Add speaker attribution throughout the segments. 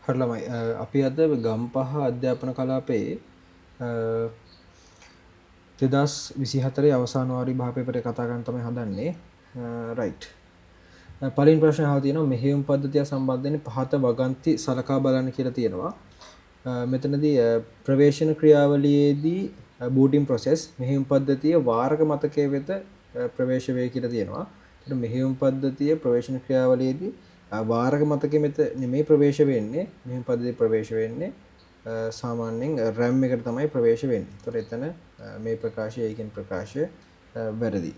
Speaker 1: හරි ළමයි අපි අද ගම්පහ අධ්‍යාපන කලාපයේ 2024 අවසාන වාරි භාගපේපරේ කතා කරන්න තමයි හදන්නේ. රයිට්. පළවෙනි ප්‍රශ්නේ අහලා තියෙනවා මෙහෙයුම් පද්ධතිය සම්බන්ධයෙන් පහත වගන්ති සලකා බලන්න කියලා තියෙනවා. මෙතනදී ප්‍රවේශන ක්‍රියාවලියේදී බූටින් ප්‍රොසෙස් මෙහෙයුම් පද්ධතිය වාරක මතකයේ වෙත ප්‍රවේශ වේ කියලා තියෙනවා. ඒතර මෙහෙයුම් පද්ධතිය ප්‍රවේශන ක්‍රියාවලියේදී වාරක මතකයේ මෙත නෙමෙයි ප්‍රවේශ වෙන්නේ. මෙහෙයුම් පද්ධතිය ප්‍රවේශ වෙන්නේ සාමාන්‍යයෙන් RAM එකට තමයි ප්‍රවේශ වෙන්නේ. ඒතර එතන මේ ප්‍රකාශය ඒකෙන් ප්‍රකාශය වැරදි.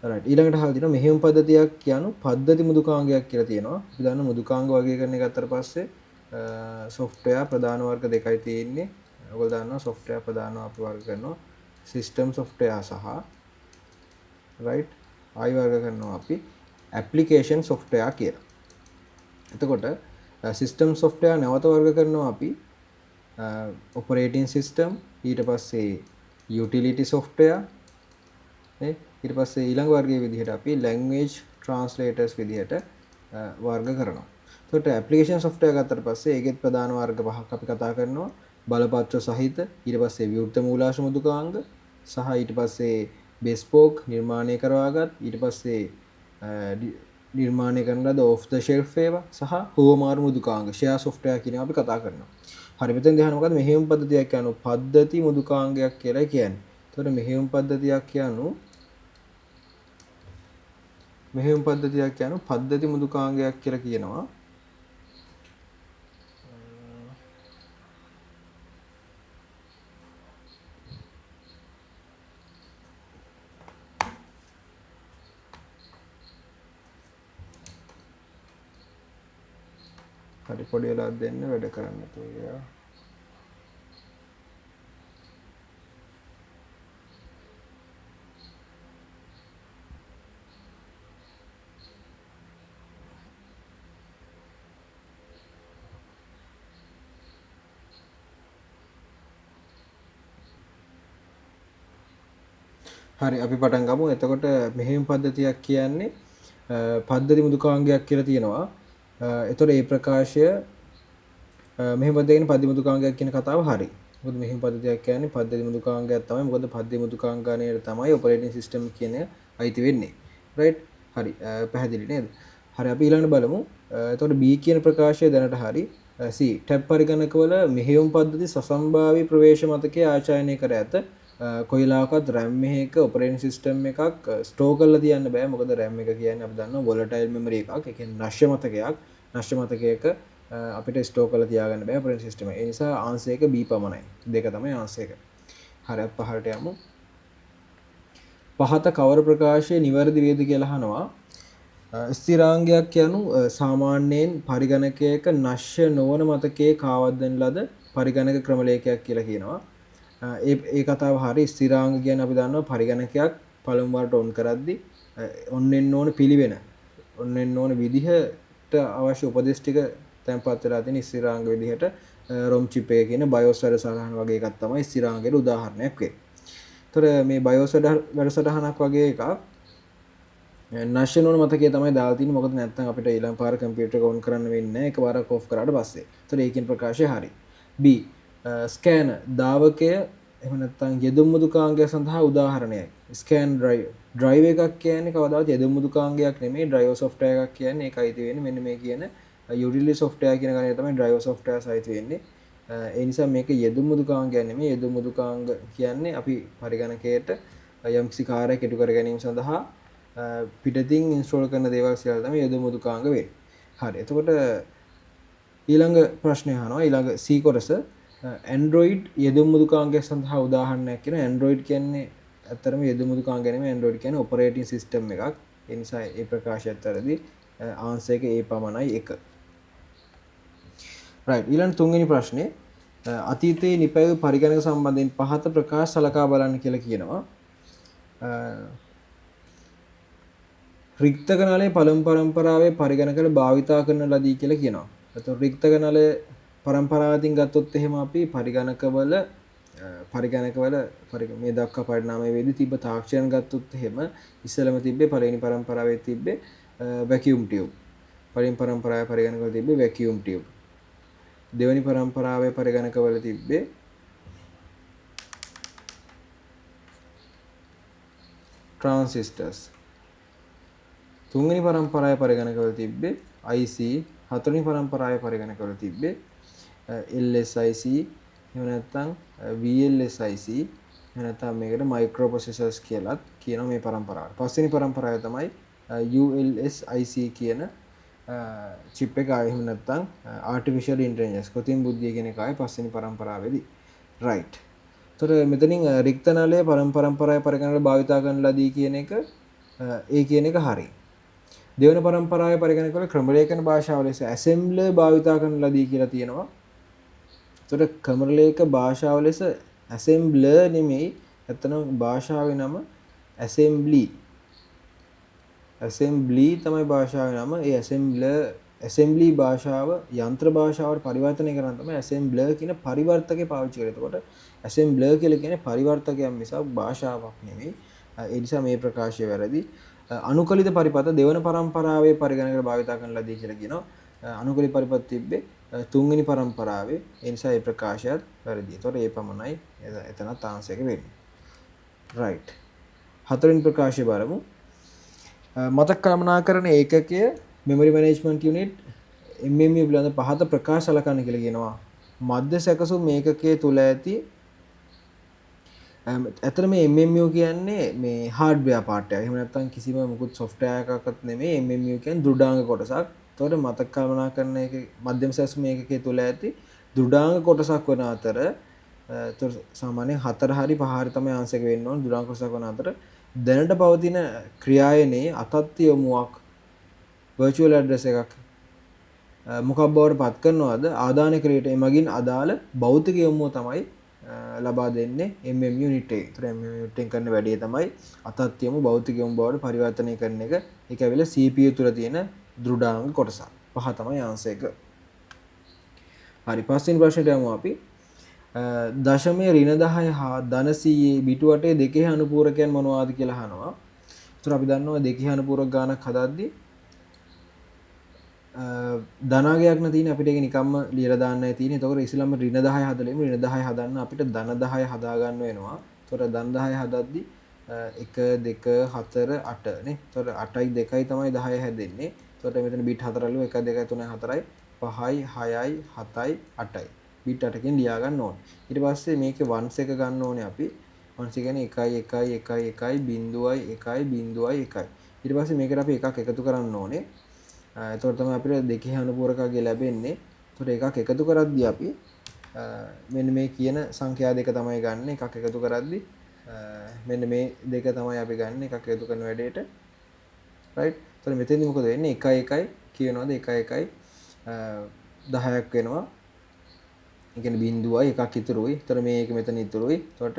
Speaker 1: right ඊළඟට අහලා තියෙනවා මෙහෙයුම් පද්ධතියක් කියනු පද්ධති මෘදුකාංගයක් කියලා තියෙනවා. අපි දන්න මෘදුකාංග වර්ගීකරණය ගත්තට පස්සේ software ප්‍රධාන වර්ග දෙකයි තියෙන්නේ. ඔයගොල්ලෝ දන්නවා software ප්‍රධානව අපි වර්ග කරනවා system software සහ right ආයි වර්ග කරනවා අපි application software කියලා. එතකොට system software නැවත වර්ග කරනවා අපි operating system ඊට පස්සේ utility software නේ ඊට පස්සේ ඊළඟ වර්ගයේ විදිහට අපි language translators විදිහට වර්ග කරනවා. එතකොට application software ගත්තට පස්සේ ඒකෙත් ප්‍රධාන වර්ග පහක් අපි කතා කරනවා. බලපත්‍ර සහිත ඊට පස්සේ විවෘත මූලාශ්‍ර මෘදුකාංග සහ ඊට පස්සේ bespoke නිර්මාණය කරවාගත් ඊට පස්සේ නිර්මාණය කරන ලද off the shelf ඒවා සහ හුවමාරු මෘදුකාංග share software කියන අපි කතා කරනවා. හරි මෙතෙන් දහන මොකද්ද මෙහෙයුම් පද්ධතියක් කියනු පද්ධති මෘදුකාංගයක් කියලා කියන්නේ. එතකොට මෙහෙයුම් පද්ධතියක් කියනු මෙහෙයුම් පද්ධතියක් කියනු පද්ධති මෘදුකාංගයක් කියලා කියනවා. හරි පොඩි වෙලාවක් දෙන්න වැඩ කරන්න තියෙනවා. හරි අපි පටන් ගමු. එතකොට මෙහෙයුම් පද්ධතියක් කියන්නේ පද්ධති මෘදුකාංගයක් කියලා තියෙනවා. එතකොට මේ ප්‍රකාශය මෙහෙම පද්ධතියකින් පද්ධති මෘදුකාංගයක් කියන කතාව හරි. මොකද මෙහෙම පද්ධතියක් කියන්නේ පද්ධති මෘදුකාංගයක් තමයි. මොකද පද්ධති මෘදුකාංගණයට තමයි ඔපරේටින් සිස්ටම් කියන අයිති වෙන්නේ. රයිට්? හරි. පැහැදිලි නේද? හරි අපි ඊළඟට බලමු. එතකොට B කියන ප්‍රකාශය දැනට හරි. C ටැබ් පරිගණකවල මෙහෙයුම් පද්ධති සසම්භාවී ප්‍රවේශ මතකයේ ආචාර්යනය කර ඇත. කොයිලාකත් RAM එකක ඔපරේටින් සිස්ටම් එකක් ස්ටෝර් කරලා තියන්න බෑ. මොකද RAM එක කියන්නේ අපි දන්නවා volatile memory එකක්. ඒ කියන්නේ නශ්‍ය මතකයක්. නශ්‍ය මතකයක අපිට ස්ටෝර් කරලා තියාගන්න බෑ ඔපරේටින් සිස්ටම් එක. ඒ නිසා ආන්සර් එක B පමණයි. දෙක තමයි ආන්සර් එක. හරි අපි පහළට යමු. පහත කවර ප්‍රකාශය නිවැරදි වේද කියලා අහනවා. ස්ථිරාංගයක් යනු සාමාන්‍යයෙන් පරිගණකයක නශ්‍ය නොවන මතකයේ කාවද්දන ලද පරිගණක ක්‍රමලේඛයක් කියලා කියනවා. ඒ කතාව හරි. ස්ථිරාංග කියන්නේ අපි දන්නවා පරිගණකයක් පළමු වරට ඔන් කරද්දී ඔන්නෙන්න ඕන පිළිවෙන ඔන්නෙන්න ඕන විදිහට අවශ්‍ය උපදෙස් ටික තැන්පත් වෙලා තියෙන ස්ථිරාංග විදිහට ROM chip එක කියන BIOS වැඩසටහන වගේ එකක් තමයි ස්ථිරාංගයට උදාහරණයක් වෙන්නේ. ඒතර මේ BIOS වැඩසටහනක් වගේ එකක් නැෂනල් මතකයේ තමයි දාලා තියෙන්නේ. මොකද නැත්නම් අපිට ඊළඟ පාර කම්පියුටර් එක ඔන් කරන්න වෙන්නේ නැහැ එකපාරක් ඔෆ් කරාට පස්සේ. ඒතර ඒකෙන් ප්‍රකාශය හරි. B ස්කෑන දාවකය එහෙම නැත්නම් යෙදුම් මෘදුකාංගය සඳහා උදාහරණයක්. ස්කෑන් ඩ්‍රයිව් එකක් කියන්නේ කවදාවත් යෙදුම් මෘදුකාංගයක් නෙමෙයි ඩ්‍රයිවර් සොෆ්ට්වෙයාර් එකක් කියන්නේ ඒකයි අයිති වෙන්නේ මෙන්න මේ කියන යුටිලිටි සොෆ්ට්වෙයාර් කියන ගණනේ තමයි ඩ්‍රයිවර් සොෆ්ට්වෙයාර් අයිති වෙන්නේ. ඒ නිසා මේක යෙදුම් මෘදුකාංගයක් නෙමෙයි. යෙදුම් මෘදුකාංග කියන්නේ අපි පරිගණකයට යම්කිසි කාර්යයක් ඉටු කර ගැනීම සඳහා පිටතින් ඉන්ස්ටෝල් කරන දේවල් සියල්ල තමයි යෙදුම් මෘදුකාංග වෙන්නේ. හරි. එතකොට ඊළඟ ප්‍රශ්නය අහනවා. ඊළඟ C කොටස Android යෙදුම් මෘදුකාංගයක් සඳහා උදාහරණයක් කියන Android කියන්නේ ඇත්තටම යෙදුම් මෘදුකාංග නෙමෙයි. Android කියන්නේ ඔපරේටින් සිස්ටම් එකක්. ඒ නිසා ඒ ප්‍රකාශයත් වැරදි. ආන්සර් එක A පමණයි 1. right ඊළඟ තුන්වෙනි ප්‍රශ්නේ අතීතයේ නිපැවි පරිගණක සම්බන්ධයෙන් පහත ප්‍රකාශ සලකා බලන්න කියලා කියනවා. රික්තක නලයේ පළමු පරම්පරාවේ පරිගණකවල භාවිතා කරන ලදී කියලා කියනවා. එතකොට රික්තක නලය පරම්පරාවකින් ගත්තොත් එහෙම අපි පරිගණකවල මේ දක්වා පරිණාමයේ වෙදී තිබ්බ තාක්ෂණ ගත්තොත් එහෙම ඉස්සෙල්ලම තිබ්බේ පළවෙනි පරම්පරාවේ තිබ්බේ වැකියුම් ටියුබ්. පළවෙනි පරම්පරාවේ පරිගණකවල තිබ්බේ වැකියුම් ටියුබ්. දෙවනි පරම්පරාවේ පරිගණකවල තිබ්බේ transistors. තුන්වෙනි පරම්පරාවේ පරිගණකවල තිබ්බේ IC. හතරවෙනි පරම්පරාවේ පරිගණකවල තිබ්බේ LSIC. එහෙම නැත්නම් VLSIC. එහෙම නැත්නම් මේකට microprocessors කියලාත් කියනවා මේ පරම්පරාවට. පස්වෙනි පරම්පරාවේ තමයි ULSIC කියන chip එක ආවේ. එහෙම නැත්නම් artificial intelligence කෘත්‍රිම බුද්ධිය කියන එක ආවේ පස්වෙනි පරම්පරාවේදී. right. තොර මෙතනින් රික්ත නලය පරම්පරාවේ පරිගණකවල භාවිතා කරන ලදී කියන එක ඒ කියන එක හරි. දෙවන පරම්පරාවේ පරිගණකවල ක්‍රමලේඛන භාෂාව ලෙස ඇසෙම්බලර් භාවිතා කරන ලදී කියලා තියෙනවා. තොර ක්‍රමලේඛ භාෂාව ලෙස ඇසෙම්බලර් නෙමෙයි, ඇත්තනම් භාෂාවේ නම ඇසෙම්බලි. ඇසෙම්බලි තමයි භාෂාවේ නම. ඒ ඇසෙම්බලි භාෂාව යන්ත්‍ර භාෂාවට පරිවර්තනය කරන තමයි ඇසෙම්බලර් කියන පරිවර්තකය පාවිච්චි කරන්නේ. එතකොට ඇසෙම්බලර් කියලා කියන්නේ පරිවර්තකයක් මිසක් භාෂාවක් නෙමෙයි. ඒ නිසා මේ ප්‍රකාශය වැරදි. අනුකලිත පරිපත දෙවන පරම්පරාවේ පරිගණකවල භාවිත කරන ලදී කියලා කියනවා. අනුකලිත පරිපත තිබ්බේ තුන්වෙනි පරම්පරාවේ. ඒ නිසා මේ ප්‍රකාශයත් වැරදි. ඒතකොට ඒ පමණයි එතනත් ආන්සර් එක වෙන්නේ. right. හතරවෙනි ප්‍රකාශය බලමු. මතක කළමනාකරණ ඒකකය memory management unit MMU පිළිබඳ පහත ප්‍රකාශ සලකන්න කියලා කියනවා. මධ්‍ය සැකසුම් ඒකකයේ තුල ඇති ඇතර මේ MMU කියන්නේ මේ හાર્ඩ්වෙයාර් පාර්ට් එකක්. එහෙම නැත්නම් කිසිම මුකුත් සොෆ්ට්වෙයාර් එකක්වත් නෙමෙයි. MMU කියන්නේ දෘඩාංග කොටසක්. ඒතකොට මතක කළමනාකරණ එක මධ්‍යම සැකසුම් ඒකකයේ තුල ඇති දෘඩාංග කොටසක් වන අතර සාමාන්‍යයෙන් 4 හරි 5 හරි තමයි ආන්සර් එක වෙන්න ඕන. දෘඩාංග කොටසක් වන අතර දැනට පවතින ක්‍රියායනයේ අතත්්‍ය යොමුවක් virtual address එකක් මොකක් බවට පත් කරනවද ආදාන ක්‍රියට එමගින් අදාළ භෞතික යොමුව තමයි ලබා දෙන්නේ MMU unit එකේ. ඒතර MMU unit එකෙන් කරන වැඩේ තමයි අතත්්‍ය යොමු භෞතික යොමු බවට පරිවර්තනය කරන එක. ඒක ඇවිල්ලා CPU තුල තියෙන දෘඩාංග කොටස. පහ තමයි ආන්සර් එක. හරි පස්වෙනි ප්‍රශ්නෙට යමු අපි. දශමයේ ඍණ 10 හා ධන 100 බිටු 8 දෙකේ අනුපූරකයන් මොනවාද කියලා අහනවා. ඒතර අපි දන්නවා දෙකේ අනුපූරක ගානක් හදද්දී ධනාගයක් න තියෙන අපිට ඒක නිකම්ම ලියලා දාන්නයි තියෙන්නේ. ඒතකොට ඉස්සෙල්ලාම ඍණ 10 හදලෙමු. ඍණ 10 හදන්න අපිට ධන 10 හදා ගන්න වෙනවා. ඒතකොට ධන 10 හදද්දී 1 2 4 8 නේ. ඒතකොට 8යි 2යි තමයි 10 හැදෙන්නේ. ඒතකොට මෙතන බිට් 4 අල්ලුවා 1 2 3 4යි 5යි 6යි 7යි 8යි. බිට් 8කින් ලියා ගන්න ඕනේ. ඊට පස්සේ මේකේ වන්ස් එක ගන්න ඕනේ අපි. වන්ස් කියන්නේ 1 1 1 1 බිංදුවයි 1යි බිංදුවයි 1යි. ඊට පස්සේ මේකට අපි එකක් එකතු කරන්න ඕනේ. එතකොට තමයි අපිට දෙකේ අනුපූරකය ලැබෙන්නේ. එතකොට එකක් එකතු කරද්දී අපි මෙන්න මේ කියන සංඛ්‍යා දෙක තමයි ගන්න. එකක් එකතු කරද්දී මෙන්න මේ දෙක තමයි අපි ගන්න එකක් එකතු කරන වැඩේට. right. එතකොට මෙතෙන්දි මොකද වෙන්නේ? 1 1 කියනවාද 1 1 10ක් වෙනවා. ඒ කියන්නේ බිංදුවයි එකක් ඉතුරුයි. ඒතර මේක මෙතන ඉතුරුයි. එතකොට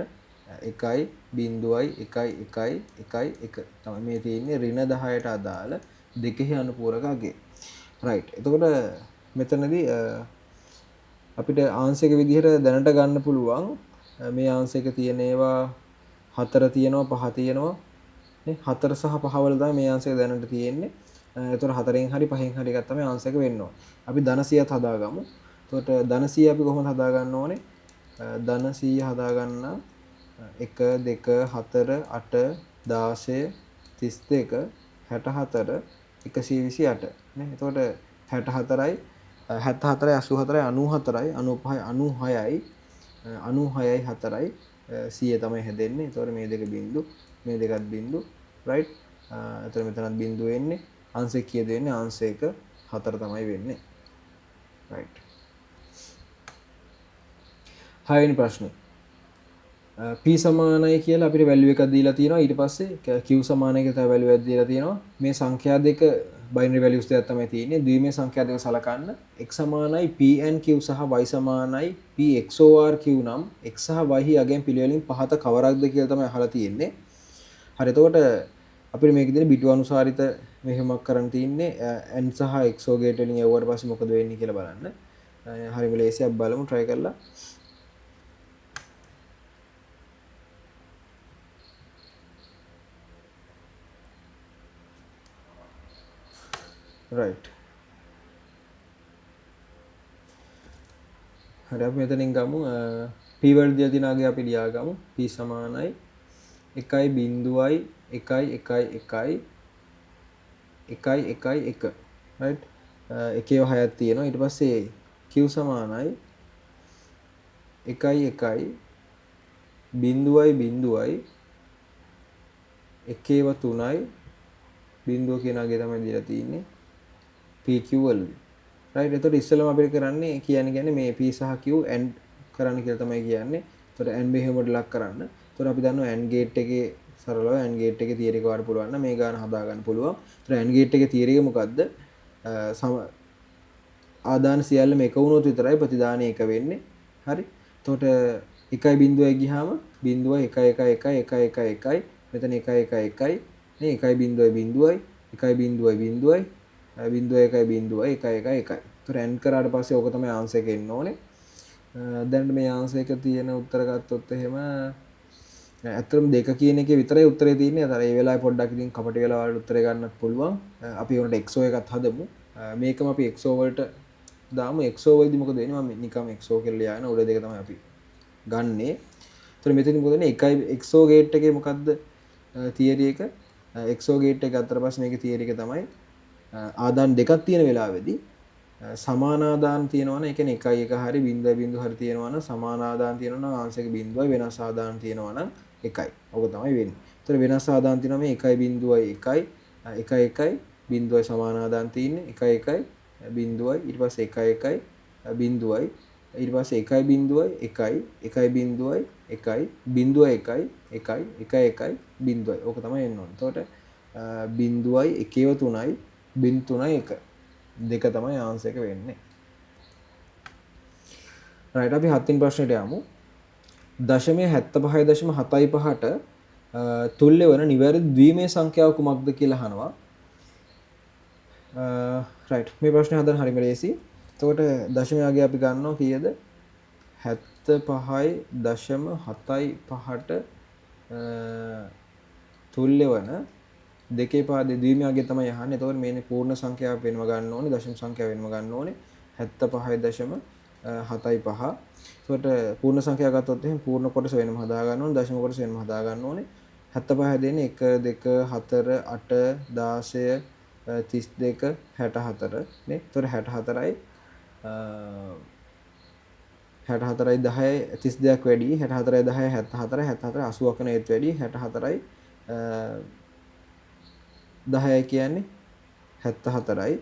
Speaker 1: 1යි බිංදුවයි 1යි 1යි 1යි 1 තමයි මේ තියෙන්නේ ඍණ 10ට අදාළ දෙකේ අනුපූරක අගේ. right. එතකොට මෙතනදී අපිට ආන්සර් එක විදිහට දැනට ගන්න පුළුවන් මේ ආන්සර් එක තියෙන ඒවා 4 තියෙනවා 5 තියෙනවා නේ 4 සහ 5 වල තමයි මේ ආන්සර් එක දැනට තියෙන්නේ. එතකොට 4න් හරි 5න් හරි එකක් තමයි ආන්සර් එක වෙන්න ඕනේ. අපි ධන 100ත් හදාගමු. එතකොට ධන 100 අපි කොහොමද හදා ගන්න ඕනේ? ධන 100 හදා ගන්න 1 2 4 8 16 32 64 128 නේ. එතකොට 64යි 74යි 84යි 94යි 95යි 96යි 4යි 100 තමයි හැදෙන්නේ. එතකොට මේ දෙක බිංදු මේ දෙකත් බිංදු right. එතකොට මෙතනත් බිංදු වෙන්නේ. ආන්සර් කීයද වෙන්නේ? ආන්සර් එක 4 තමයි වෙන්නේ. right. 6 වෙනි ප්‍රශ්නේ. P සමානයි කියලා අපිට වැල්යු එකක් දීලා තියෙනවා. ඊට පස්සේ Q සමානයි කියලා තව වැල්යු එකක් දීලා තියෙනවා. මේ සංඛ්‍යා දෙක බයිනරි වැලියුස් දෙකක් තමයි තියෙන්නේ. ද්විමේය සංඛ්‍යා දෙක සලකන්න. x සමානයි pnq සහ y සමානයි p xor q නම් x සහ y යගෙන් පිළිවෙලින් පහත කවරක්ද කියලා තමයි අහලා තියෙන්නේ. හරි. එතකොට අපිට මේකේ තියෙන බිටු අනුසාරිත මෙහෙමක් කරන්න තියෙන්නේ. n සහ xo ගේට් වලින් යවුවට පස්සේ මොකද වෙන්නේ කියලා බලන්න. හරිම ලේසියක් බලමු try කරලා. right. හරි අපි මෙතනින් ගමු p වල දිය දිනාගේ අපි ලියා ගමු p සමානයි 1.1.1.1.1 right එකේව හයක් තියෙනවා ඊට පස්සේ q සමානයි 1.1.0.0 එකේව 3යි බිඳුව කියන අගේ තමයි දීලා තියෙන්නේ pq වලදී right එතකොට ඉස්සෙල්ලාම අපිට කරන්නේ කියන්නේ මේ p සහ q and කරන්න කියලා තමයි කියන්නේ. එතකොට and මෙහෙමද ලක් කරන්න. එතකොට අපි දන්නවා and gate එකේ සරලව and gate එකේ තියරි එක වඩ පුළුවන් නම් මේ ගාන හදා ගන්න පුළුවන්. එතකොට and gate එකේ තියරි එක මොකද්ද? ආදාන සියල්ලම එක වුණොත් විතරයි ප්‍රතිදානය එක වෙන්නේ. හරි. එතකොට 1.1 ගියාම 0.11111 මෙතන 1.1.1යි නේ 1.0.0යි 1.0.0යි 0.1.1.1. එතකොට end කරාට පස්සේ ඕක තමයි ආන්සර් එක එන්න ඕනේ. දැන් මේ ආන්සර් එක තියෙන උත්තර ගත්තොත් එහෙම ඇත්තටම දෙක කියන එකේ විතරයි උත්තරේ තියෙන්නේ. අර ඒ වෙලාවේ පොඩ්ඩක් ඉතින් කපටි වෙලා වල උත්තරේ ගන්නත් පුළුවන්. අපි උනට XO එකත් හදමු. මේකම අපි XO වලට දාමු. XO වලදී මොකද වෙන්නේ? මම නිකම් XO කියලා ලියාගෙන උඩ දෙක තමයි අපි ගන්නෙ. එතකොට මෙතන මොකද වෙන්නේ? එකයි XO ගේට් එකේ මොකද්ද තියරි එක? XO ගේට් එක අතර පස්සේ මේකේ තියරි එක තමයි ආදාන දෙකක් තියෙන වෙලාවේදී සමාන ආදාන තියෙනවා නම් ඒ කියන්නේ 1 1 හරි 0 0 හරි තියෙනවා නම් සමාන ආදාන තියෙනවා නම් ආන්සර් එක 0යි වෙනස් ආදාන තියෙනවා නම් 1යි. ඕක තමයි වෙන්නේ. ඒතර වෙනස් ආදාන තියෙනවා මේ 1.1යි 1 1යි 0යි සමාන ආදාන තියෙන්නේ 1 1යි 0යි ඊට පස්සේ 1 1යි 0යි ඊට පස්සේ 1.0යි 1යි 1.0යි 1යි 0යි 1යි 1යි 1 1යි 0යි. ඕක තමයි එන්න ඕනේ. එතකොට 0යි 1ව 3යි 3යි 1 දෙක තමයි ආන්සර් එක වෙන්නේ. right අපි හත්වෙනි ප්‍රශ්නෙට යමු. දශමය 75.75ට තුල්‍ය වන නිවැරදි ද්විමේය සංඛ්‍යාව කුමක්ද කියලා අහනවා. right මේ ප්‍රශ්නේ හදන්න හරිම ලේසි. එතකොට දශමයගේ අපි ගන්නවා කීයද? 75.75ට තුල්‍ය වන දෙකේ පාදේ ද්විමයාගේ තමයි අහන්නේ. එතකොට මේනේ පූර්ණ සංඛ්‍යාව වෙනම ගන්න ඕනේ, දශම සංඛ්‍යාව වෙනම ගන්න ඕනේ. 75.75. එතකොට පූර්ණ සංඛ්‍යාව ගත්තොත් එහෙනම් පූර්ණ කොටස වෙනම හදා ගන්න ඕනේ, දශම කොටස වෙනම හදා ගන්න ඕනේ. 75 දෙන්නේ 1 2 4 8 16 32 64 නේ. එතකොට 64යි 64යි 10යි 32ක් වැඩි 64යි 10යි 74 74 80ක් වෙන ඒත් වැඩි 64යි 10යි කියන්නේ 74යි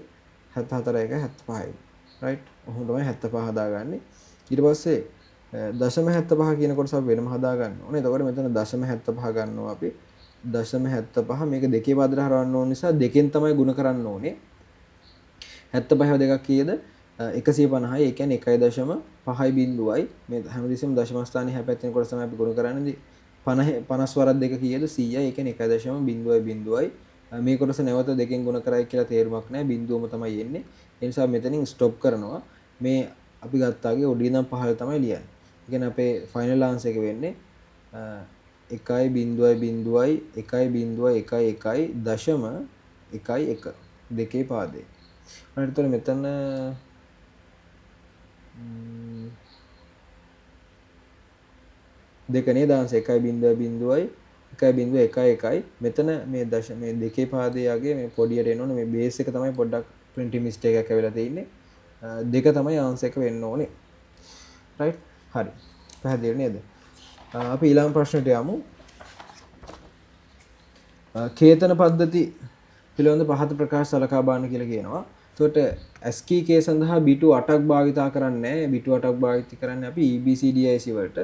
Speaker 1: 74 එක 75යි right ඔහොම තමයි 75 හදාගන්නේ ඊට පස්සේ දශම 75 කියන කොටස අපි වෙනම හදා ගන්න ඕනේ එතකොට මෙතන දශම 75 ගන්නවා අපි දශම 75 මේක දෙකේ පදර හරවන්න ඕන නිසා දෙකෙන් තමයි ගුණ කරන්න ඕනේ 75 දෙකක් කීයද 150යි ඒ කියන්නේ 1.5යි බිඳුවයි මේ හැමදෙස්සෙම දශම ස්ථානයේ හැපැත්තෙන කොටස තමයි අපි ගුණ කරන්නේ 50 වරක් දෙක කීයද 100යි ඒ කියන්නේ 1.0.0යි මේ කොටස නැවත දෙකෙන් ගුණ කරයි කියලා තේරුමක් නැහැ බිඳුවම තමයි එන්නේ ඒ නිසා මෙතනින් ස්ටොප් කරනවා මේ අපි ගත්තාගේ ඔඩි ඉඳන් පහළ තමයි ලියන්නේ. ඒ කියන්නේ අපේ ෆයිනල් ආන්සර් එක වෙන්නේ 1.1.1.1 දෙකේ පාදේ. හරියට එතන මෙතන දෙක නේද ආන්සර් 1.0.1.1 මෙතන මේ මේ දෙකේ පාදයේ යගේ මේ පොඩියට එනෝනේ මේ බේස් එක තමයි පොඩ්ඩක් printing mistake එකක් ඇවිල්ලා තියෙන්නේ. දෙක තමයි ආන්සර් එක වෙන්න ඕනේ. right හරි. පැහැදිලි නේද? අපි ඊළඟ ප්‍රශ්නට යමු. කේතන පද්ධති පිළිබඳ පහත ප්‍රකාශ සලකා බලන්න කියලා කියනවා. එතකොට ASCII කේ සඳහා බිටු 8ක් භාවිතා කරන්නේ නැහැ. බිටු 8ක් භාවිත කරන්නේ අපි EBCDIC වලට.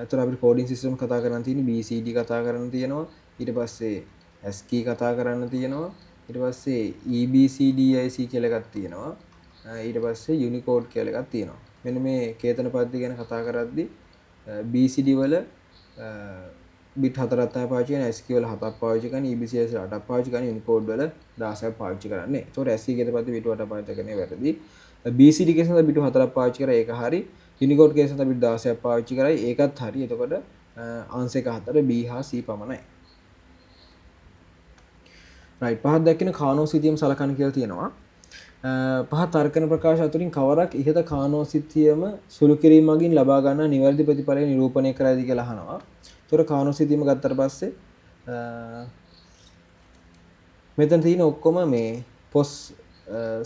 Speaker 1: එතකොට අපිට කෝඩින් සිස්ටම් කතා කරන්න තියෙන්නේ BCD කතා කරන්න තියෙනවා. ඊට පස්සේ ASCII කතා කරන්න තියෙනවා. ඊට පස්සේ EBCDIC කියලා එකක් තියෙනවා. ඊට පස්සේ Unicode කියලා එකක් තියෙනවා. මෙන්න මේ කේතන පද්ධති ගැන කතා කරද්දී BCD වල bit 4ක් තමයි පාවිච්චි කරන්නේ ASCII වල 7ක් පාවිච්චි කරන්නේ EBCDIC වල 8ක් පාවිච්චි කරන්නේ Unicode වල 16ක් පාවිච්චි කරන්නේ. ඒතකොට ASCII කේතන පද්ධති bit 8ක් පාවිච්චි කරන්නේ වැරදි. BCD කේසෙන් bit 4ක් පාවිච්චි කරා ඒක හරි. Unicode කේසෙන් bit 16ක් පාවිච්චි කරා ඒකත් හරි. එතකොට ආන්සර් එක 4 B හා C පමණයි. right පහක් දැක්කින කානෝ සිතියම් සලකන්න කියලා තියෙනවා. පහ තර්කන ප්‍රකාශ අතුරින් කවරක් ඉහත කානෝ සිද්ධියම සුළු කිරීම මගින් ලබා ගන්නා නිවැරදි ප්‍රතිඵලය නිරූපණය කරයිද කියලා අහනවා. ඒතර කානෝ සිද්ධියම ගත්තට පස්සේ මෙතන තියෙන ඔක්කොම මේ පොස්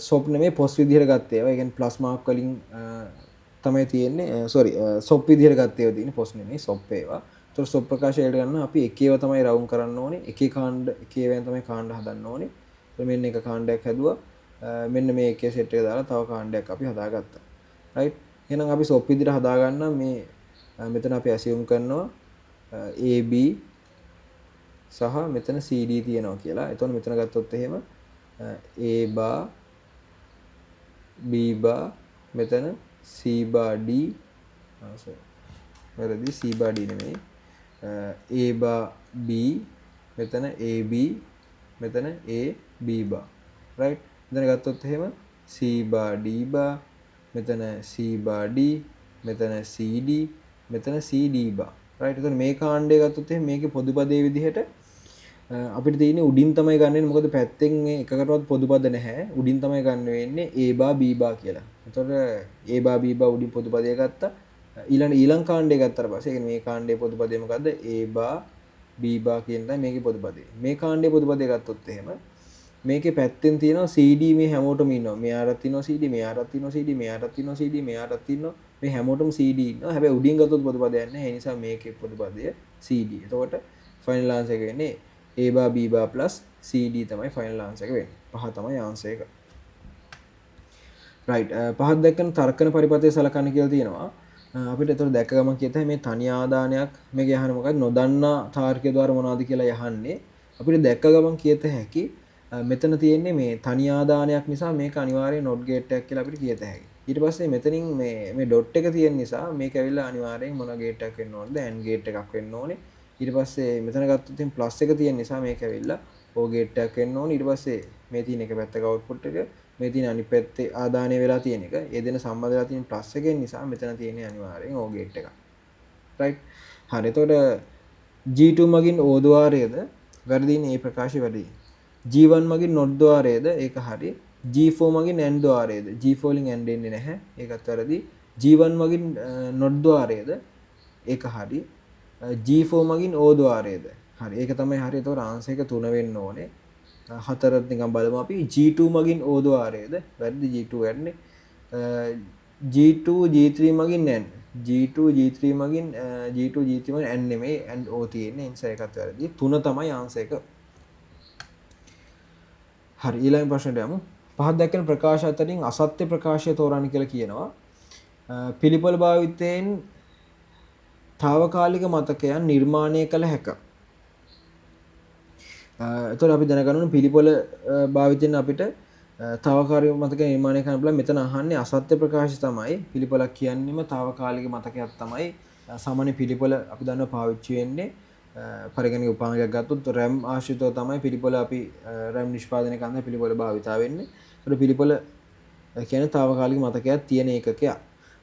Speaker 1: සොප් නෙමෙයි පොස් විදිහට ගත්තේ ඒවා. ඒ කියන්නේ ප්ලස් මාක් වලින් තමයි තියෙන්නේ. සෝරි සොප් විදිහට ගත්තේ ඒවා තියෙන්නේ පොස් නෙමෙයි සොප් ඒවා. ඒතර සොප් ප්‍රකාශයට ගන්න අපි එක ඒවා තමයි රවුම් කරන්න ඕනේ. එකේ කාණ්ඩ එක ඒවාෙන් තමයි කාණ්ඩ හදන්න ඕනේ. ඒතර මෙන්න එක කාණ්ඩයක් හැදුවා. මෙන්න මේ එකේ සෙට් එක දාලා තව කාණ්ඩයක් අපි හදාගත්තා. රයිට්. එහෙනම් අපි සොප් විදිහට හදාගන්න මේ මෙතන අපි ඇසියුම් කරනවා AB සහ මෙතන CD තියෙනවා කියලා. එතකොට මෙතන ගත්තොත් එහෙම A bar B bar මෙතන C bar D වැරදි C bar D නෙමෙයි A bar B මෙතන AB මෙතන A B bar right. මෙතන ගත්තොත් එහෙම C bar D bar මෙතන C bar D මෙතන CD මෙතන CD bar right. එතකොට මේ කාණ්ඩය ගත්තොත් එහෙම මේකේ පොදු පදයේ විදිහට අපිට තියෙන්නේ උඩින් තමයි ගන්න වෙන්නේ. මොකද පැත්තෙන් මේ එකකටවත් පොදු පද නැහැ. උඩින් තමයි ගන්න වෙන්නේ A bar B bar කියලා. එතකොට A bar B bar උඩින් පොදු පදය ගත්තා. ඊළඟ කාණ්ඩය ගත්තාට පස්සේ කියන්නේ මේ කාණ්ඩයේ පොදු පදය මොකද්ද? A bar B bar කියන තමයි මේකේ පොදු පදය. මේ කාණ්ඩයේ පොදු පදය ගත්තොත් එහෙම මේකේ පැත්තෙන් තියෙනවා CD මේ හැමෝටම ඉන්නවා. මෙයාටත් තියෙනවා CD, මෙයාටත් තියෙනවා CD, මෙයාටත් තියෙනවා CD, මෙයාටත් තියෙනවා. මේ හැමෝටම CD ඉන්නවා. හැබැයි උඩින් ගත්තොත් පොදු පදයක් නැහැ. ඒ නිසා මේකේ පොදු පදය CD. එතකොට ෆයිනල් ආන්සර් එක වෙන්නේ A bar B bar plus CD තමයි ෆයිනල් ආන්සර් එක වෙන්නේ. පහ තමයි ආන්සර් එක. රයිට්. පහත් දැක්කන තර්කන පරිපථය සලකන්න කියලා තියෙනවා. අපිට ඒතර දැක්ක ගමන් කියතයි මේ තනි ආදානයක් මේක යහන මොකක්ද නොදන්නා තාර්කික ద్వාර මොනවද කියලා යහන්නේ. අපිට දැක්ක ගමන් කියත හැකි මෙතන තියෙන්නේ මේ තනි ආදානයක් නිසා මේක අනිවාර්යයෙන් not gate එකක් කියලා අපිට කියත හැකියි. ඊට පස්සේ මෙතනින් මේ dot එක තියෙන නිසා මේක ඇවිල්ලා අනිවාර්යයෙන් මොන gate එකක් වෙන්න ඕනද? AND gate එකක් වෙන්න ඕනේ. ඊට පස්සේ මෙතන ගත්තොත් ඉතින් ප්ලස් එක තියෙන නිසා මේක ඇවිල්ලා O gate එකක් වෙන්න ඕනේ. ඊට පස්සේ මේ තියෙන එක පැත්තක output එක මේ තියෙන අනිත් පැත්තේ ආදානය වෙලා තියෙන එක. ඒ දෙන සම්බන්ධ වෙලා තියෙන ප්ලස් එකෙන් නිසා මෙතන තියෙන්නේ අනිවාර්යෙන් O gate එකක්. right. හරි. එතකොට G2 මගින් O ద్వාරයේද වැරදිනේ මේ ප්‍රකාශය වැරදි. G1 මගින් not ద్వාරයේද ඒක හරි. G4 මගින් AND ద్వාරයේද G4 වලින් AND එන්නේ නැහැ. ඒකත් වැරදි. G1 මගින් not ద్వාරයේද ඒක හරි. G4 මගින් O ద్వාරයේද හරි. ඒක තමයි හරි. ඒතකොට ආන්සර් එක 3 වෙන්න ඕනේ. හතරත් නිකන් බලමු අපි. G2 මගින් O ద్వාරයේද වැරදි. G2 වැරදිනේ. G2 G3 මගින් AND G2 G3 මගින් G2 G3 මගින් AND නෙමෙයි AND O තියෙන්නේ. ඒ නිසා ඒකත් වැරදි. 3 තමයි ආන්සර් එක. හරි. ඊළඟ ප්‍රශ්නට යමු. පහත් දැක්කන ප්‍රකාශ අතරින් අසත්‍ය ප්‍රකාශය තෝරන්න කියලා කියනවා. පිළිපොළ භාවිතයෙන් తాවකාලික මතකයන් නිර්මාණය කළ හැක. එතකොට අපි දැනගන්න ඕනේ පිළිපොළ භාවිතයෙන් අපිට తాවකාලික මතක නිර්මාණය කරන්න පුළුවන්. මෙතන අහන්නේ අසත්‍ය ප්‍රකාශය තමයි. පිළිපොළක් කියන්නේම తాවකාලික මතකයක් තමයි. සාමාන්‍ය පිළිපොළ අපි දන්නවා පාවිච්චි වෙන්නේ පරිගණක උපාංගයක් ගත්තොත් RAM ආශ්‍රිතව තමයි පිළිපොළ අපි RAM නිෂ්පාදනය කරන්න පිළිපොළ භාවිතා වෙන්නේ. ඒකට පිළිපොළ කියන්නේ తాවකාලික මතකයක් තියෙන එකකයක්.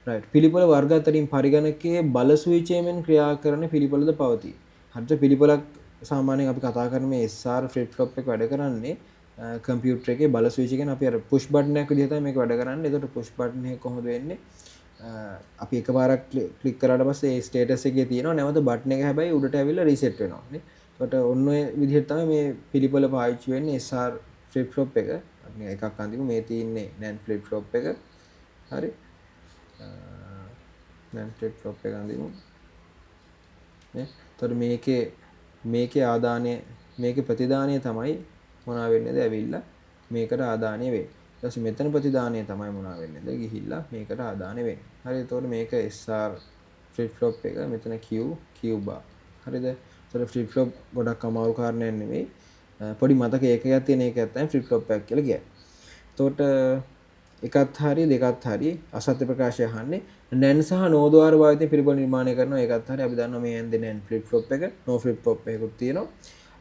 Speaker 1: right. පිළිපොළ වර්ග අතරින් පරිගණකයේ බල ස්විචයෙන් ක්‍රියා කරන පිළිපොළද පවතී. හරිද? පිළිපොළක් සාමාන්‍යයෙන් අපි කතා කරන මේ SR flip flop එක වැඩ කරන්නේ කම්පියුටර් එකේ බල ස්විච් එකෙන් අපි අර push button එකක් විදිහට තමයි මේක වැඩ කරන්නේ. එතකොට push button එක කොහොමද වෙන්නේ? අපි එකපාරක් ක්ලික් කරාට පස්සේ ඒ ස්ටේටස් එකේ තියෙනවා නැවත බටන් එක හැබැයි උඩට ඇවිල්ලා රීසෙට් වෙනවා නේ. එතකොට ඔන්න ඔය විදිහට තමයි මේ පිළිපොළ පාවිච්චි වෙන්නේ SR flip flop එක. අපි එකක් අඳිමු. මේ තියෙන්නේ NAND flip flop එක. හරි. NAND flip flop එක අඳිමු. නේ. එතකොට මේකේ ආදානය මේකේ ප්‍රතිදානය තමයි මොනවා වෙන්නේද ඇවිල්ලා මේකට ආදානය වෙන්නේ. ඊට පස්සේ මෙතන ප්‍රතිදානය තමයි මොනවා වෙන්නේද ගිහිල්ලා මේකට ආදානය වෙන්නේ. හරි. එතකොට මේක SR flip flop එක මෙතන Q bar. හරිද? එතකොට flip flop ගොඩක් අමාරු කාරණයක් නෙමෙයි. පොඩි මතක ඒකයක් තියෙන එකක් තමයි flip flop එකක් කියලා කියන්නේ. එතකොට එකත් හරි දෙකත් හරි අසත්‍ය ප්‍රකාශය අහන්නේ NAND සහ NO ద్వාර භාවිතයෙන් පිළිපොළ නිර්මාණය කරනවා. ඒකත් හරි. අපි දන්නවා මේ NAND NAND flip flop එක NO flip flop එකකුත් තියෙනවා.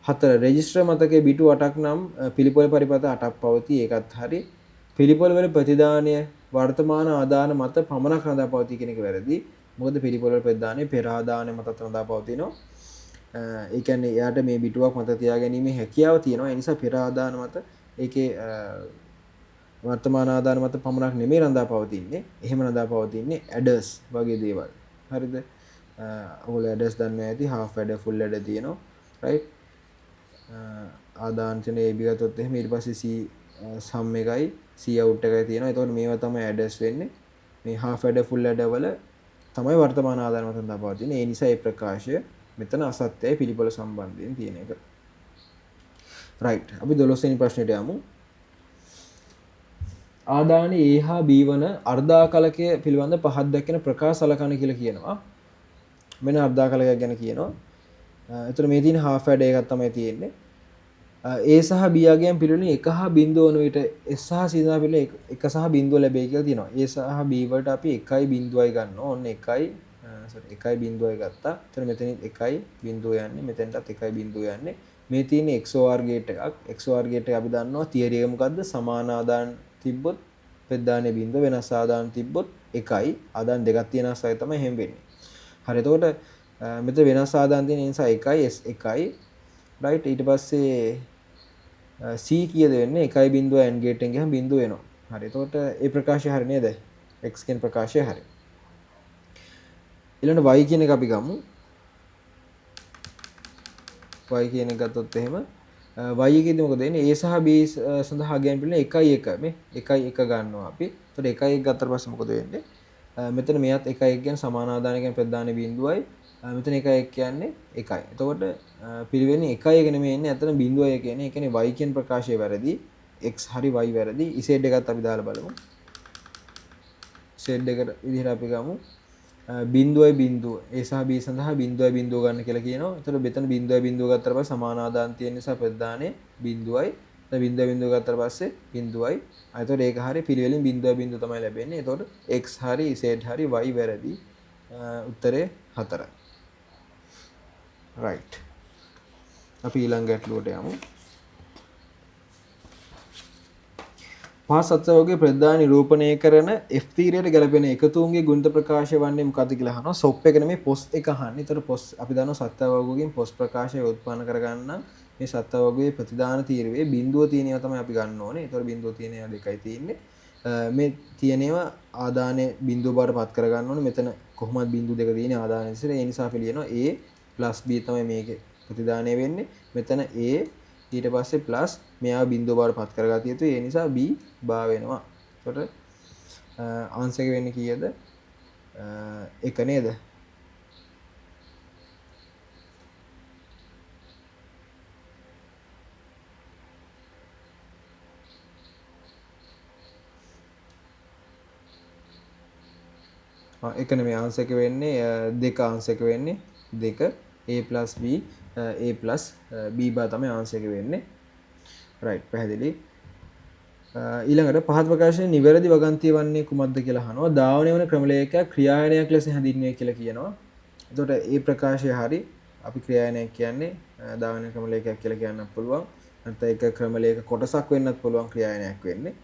Speaker 1: 4 රෙජිස්ටර් මතකයේ බිටු 8ක් නම් පිළිපොළ පරිපථ 8ක් පවතී. ඒකත් හරි. පිළිපොළ වල ප්‍රතිදානය වර්තමාන ආදාන මත පමණක් රඳා පවතී කියන එක වැරදි. මොකද පිළිපොළ වල ප්‍රතිදානය පෙර ආදාන මතත් රඳා පවතිනවා. ඒ කියන්නේ එයාට මේ බිටුවක් මත තියාගැනීමේ හැකියාව තියෙනවා. ඒ නිසා පෙර ආදාන මත ඒකේ වර්තමාන ආදාන මත පමණක් නෙමෙයි රඳා පවතින්නේ. එහෙම රඳා පවතින්නේ ඇඩර්ස් වගේ දේවල්. හරිද? ඔයගොල්ලෝ ඇඩර්ස් දන්නවා ඇති half adder full adder තියෙනවා. right? ආදාන තියෙන AB ගත්තොත් එහෙම ඊට පස්සේ C sum එකයි C out එකයි තියෙනවා. එතකොට මේවා තමයි ඇඩර්ස් වෙන්නේ. මේ half adder full adder වල තමයි වර්තමාන ආදාන මත රඳා පවතින්නේ. ඒ නිසා මේ ප්‍රකාශය මෙතන අසත්‍යයි පිළිපොළ සම්බන්ධයෙන් තියෙන එක. right. අපි 12 වෙනි ප්‍රශ්නෙට යමු. ආදාන A හා B වන අර්ධාකලකය පිළිබඳ පහත් දැක්කෙන ප්‍රකාශ සලකන කියලා කියනවා. මෙන්න අර්ධාකලකයක් ගැන කියනවා. එතකොට මේ තියෙන half adder එකක් තමයි තියෙන්නේ. A සහ B ආගයන් පිළිවෙලින් 1 හා 0 වන විට S සහ C සහ පිළිවෙල 1 සහ 0 ලැබෙයි කියලා තියෙනවා. A සහ B වලට අපි 1යි 0යි ගන්නවා. ඔන්න 1යි 1යි 0යි ගත්තා. එතන මෙතනින් 1යි 0 යන්නේ. මෙතෙන්ටත් 1යි 0 යන්නේ. මේ තියෙන්නේ XOR ගේට් එකක්. XOR ගේට් එක අපි දන්නවා තියරි එක මොකද්ද? සමාන ආදාන තිබ්බොත් පෙද්දානේ 0 වෙනස් ආදාන තිබ්බොත් 1යි. ආදාන දෙකක් තියෙන අස්සයි තමයි හැම වෙන්නේ. හරි. එතකොට මෙතන වෙනස් ආදාන තියෙන නිසා 1යි S 1යි. right. ඊට පස්සේ C කීයද වෙන්නේ 1.0 AND gate එකෙන් ගියම 0 වෙනවා. හරි. එතකොට ඒ ප්‍රකාශය හරි නේද? X කියන ප්‍රකාශය හරි. ඊළඟ Y කියන එක අපි ගමු. Y කියන එක ගත්තොත් එහෙම y එකේදී මොකද වෙන්නේ? A සහ B සඳහා ගෑන් පිළින 1යි 1 මේ 1යි 1 ගන්නවා අපි. එතකොට 1යි 1 ගත්තට පස්සේ මොකද වෙන්නේ? මෙතන මෙයත් 1යි 1 කියන්නේ සමාන ආදාන කියන්නේ ප්‍රධාන බිඳුවයි. මෙතන 1යි 1 කියන්නේ 1යි. එතකොට පිළිවෙන්නේ 1යි 1 නෙමෙයි එන්නේ. අතන බිඳුවයි කියන්නේ. ඒ කියන්නේ y කියන ප්‍රකාශය වැරදි. x හරි y වැරදි. z එකත් අපි දාලා බලමු. z එකට විදිහට අපි ගමු. බිඳුවයි බිඳුව A සහ B සඳහා බිඳුවයි බිඳුව ගන්න කියලා කියනවා. එතකොට මෙතන බිඳුවයි බිඳුව ගත්තට පස්සේ සමාන ආදාන තියෙන නිසා ප්‍රධානයේ බිඳුවයි. එතන බිඳුවයි බිඳුව ගත්තට පස්සේ බිඳුවයි. එතකොට ඒක හරිය පිළිවෙලින් බිඳුවයි බිඳුව තමයි ලැබෙන්නේ. එතකොට x හරි z හරි y වැරදි. උත්තරේ 4යි. right. අපි ඊළඟ ගැටලුවට යමු. පහ සත්වෝගයේ ප්‍රධාන නිරූපණය කරන F තීරයට ගැලපෙන එකතුන්ගේ ගුණිත ප්‍රකාශය වන්නේ මොකක්ද කියලා අහනවා. සොප් එක නෙමෙයි පොස් එක අහන්නේ. ඒතර පොස් අපි දන්නවා සත්වෝගයෙන් පොස් ප්‍රකාශය උත්පන්න කරගන්න මේ සත්වෝගයේ ප්‍රතිදාන තීරයේ බිඳුව තියෙන ඒවා තමයි අපි ගන්න ඕනේ. ඒතර බිඳුව තියෙන ඒවා දෙකයි තියෙන්නේ. මේ තියෙන ඒවා ආදානයේ බිඳුව බවට පත් කරගන්න ඕනේ. මෙතන කොහොමද බිඳුව දෙක තියෙන්නේ ආදානයේ ඉස්සර. ඒ නිසා අපි ලියනවා A + B තමයි මේකේ ප්‍රතිදානය වෙන්නේ. මෙතන A ඊට පස්සේ ප්ලස් මෙයා බිඳුව බවට පත් කරගatiya යුතුයි. ඒ නිසා B බා වෙනවා. එතකොට ආන්සර් එක වෙන්නේ කීයද? 1 නේද? එක නෙමෙයි ආන්සර් එක වෙන්නේ 2 ආන්සර් එක වෙන්නේ 2 A + B A + B බා තමයි ආන්සර් එක වෙන්නේ. right පැහැදිලි. ඊළඟට පහත් ප්‍රකාශනයේ නිවැරදි වගන්තිය වන්නේ කුමක්ද කියලා අහනවා. ධාවනය වන ක්‍රමලේඛයක් ක්‍රියායනයක් ලෙස හැඳින්වේ කියලා කියනවා. එතකොට මේ ප්‍රකාශය හරි. අපි ක්‍රියායනයක් කියන්නේ ධාවන ක්‍රමලේඛයක් කියලා කියන්නත් පුළුවන්. නැත්නම් ඒක ක්‍රමලේඛ කොටසක් වෙන්නත් පුළුවන් ක්‍රියායනයක් වෙන්නේ.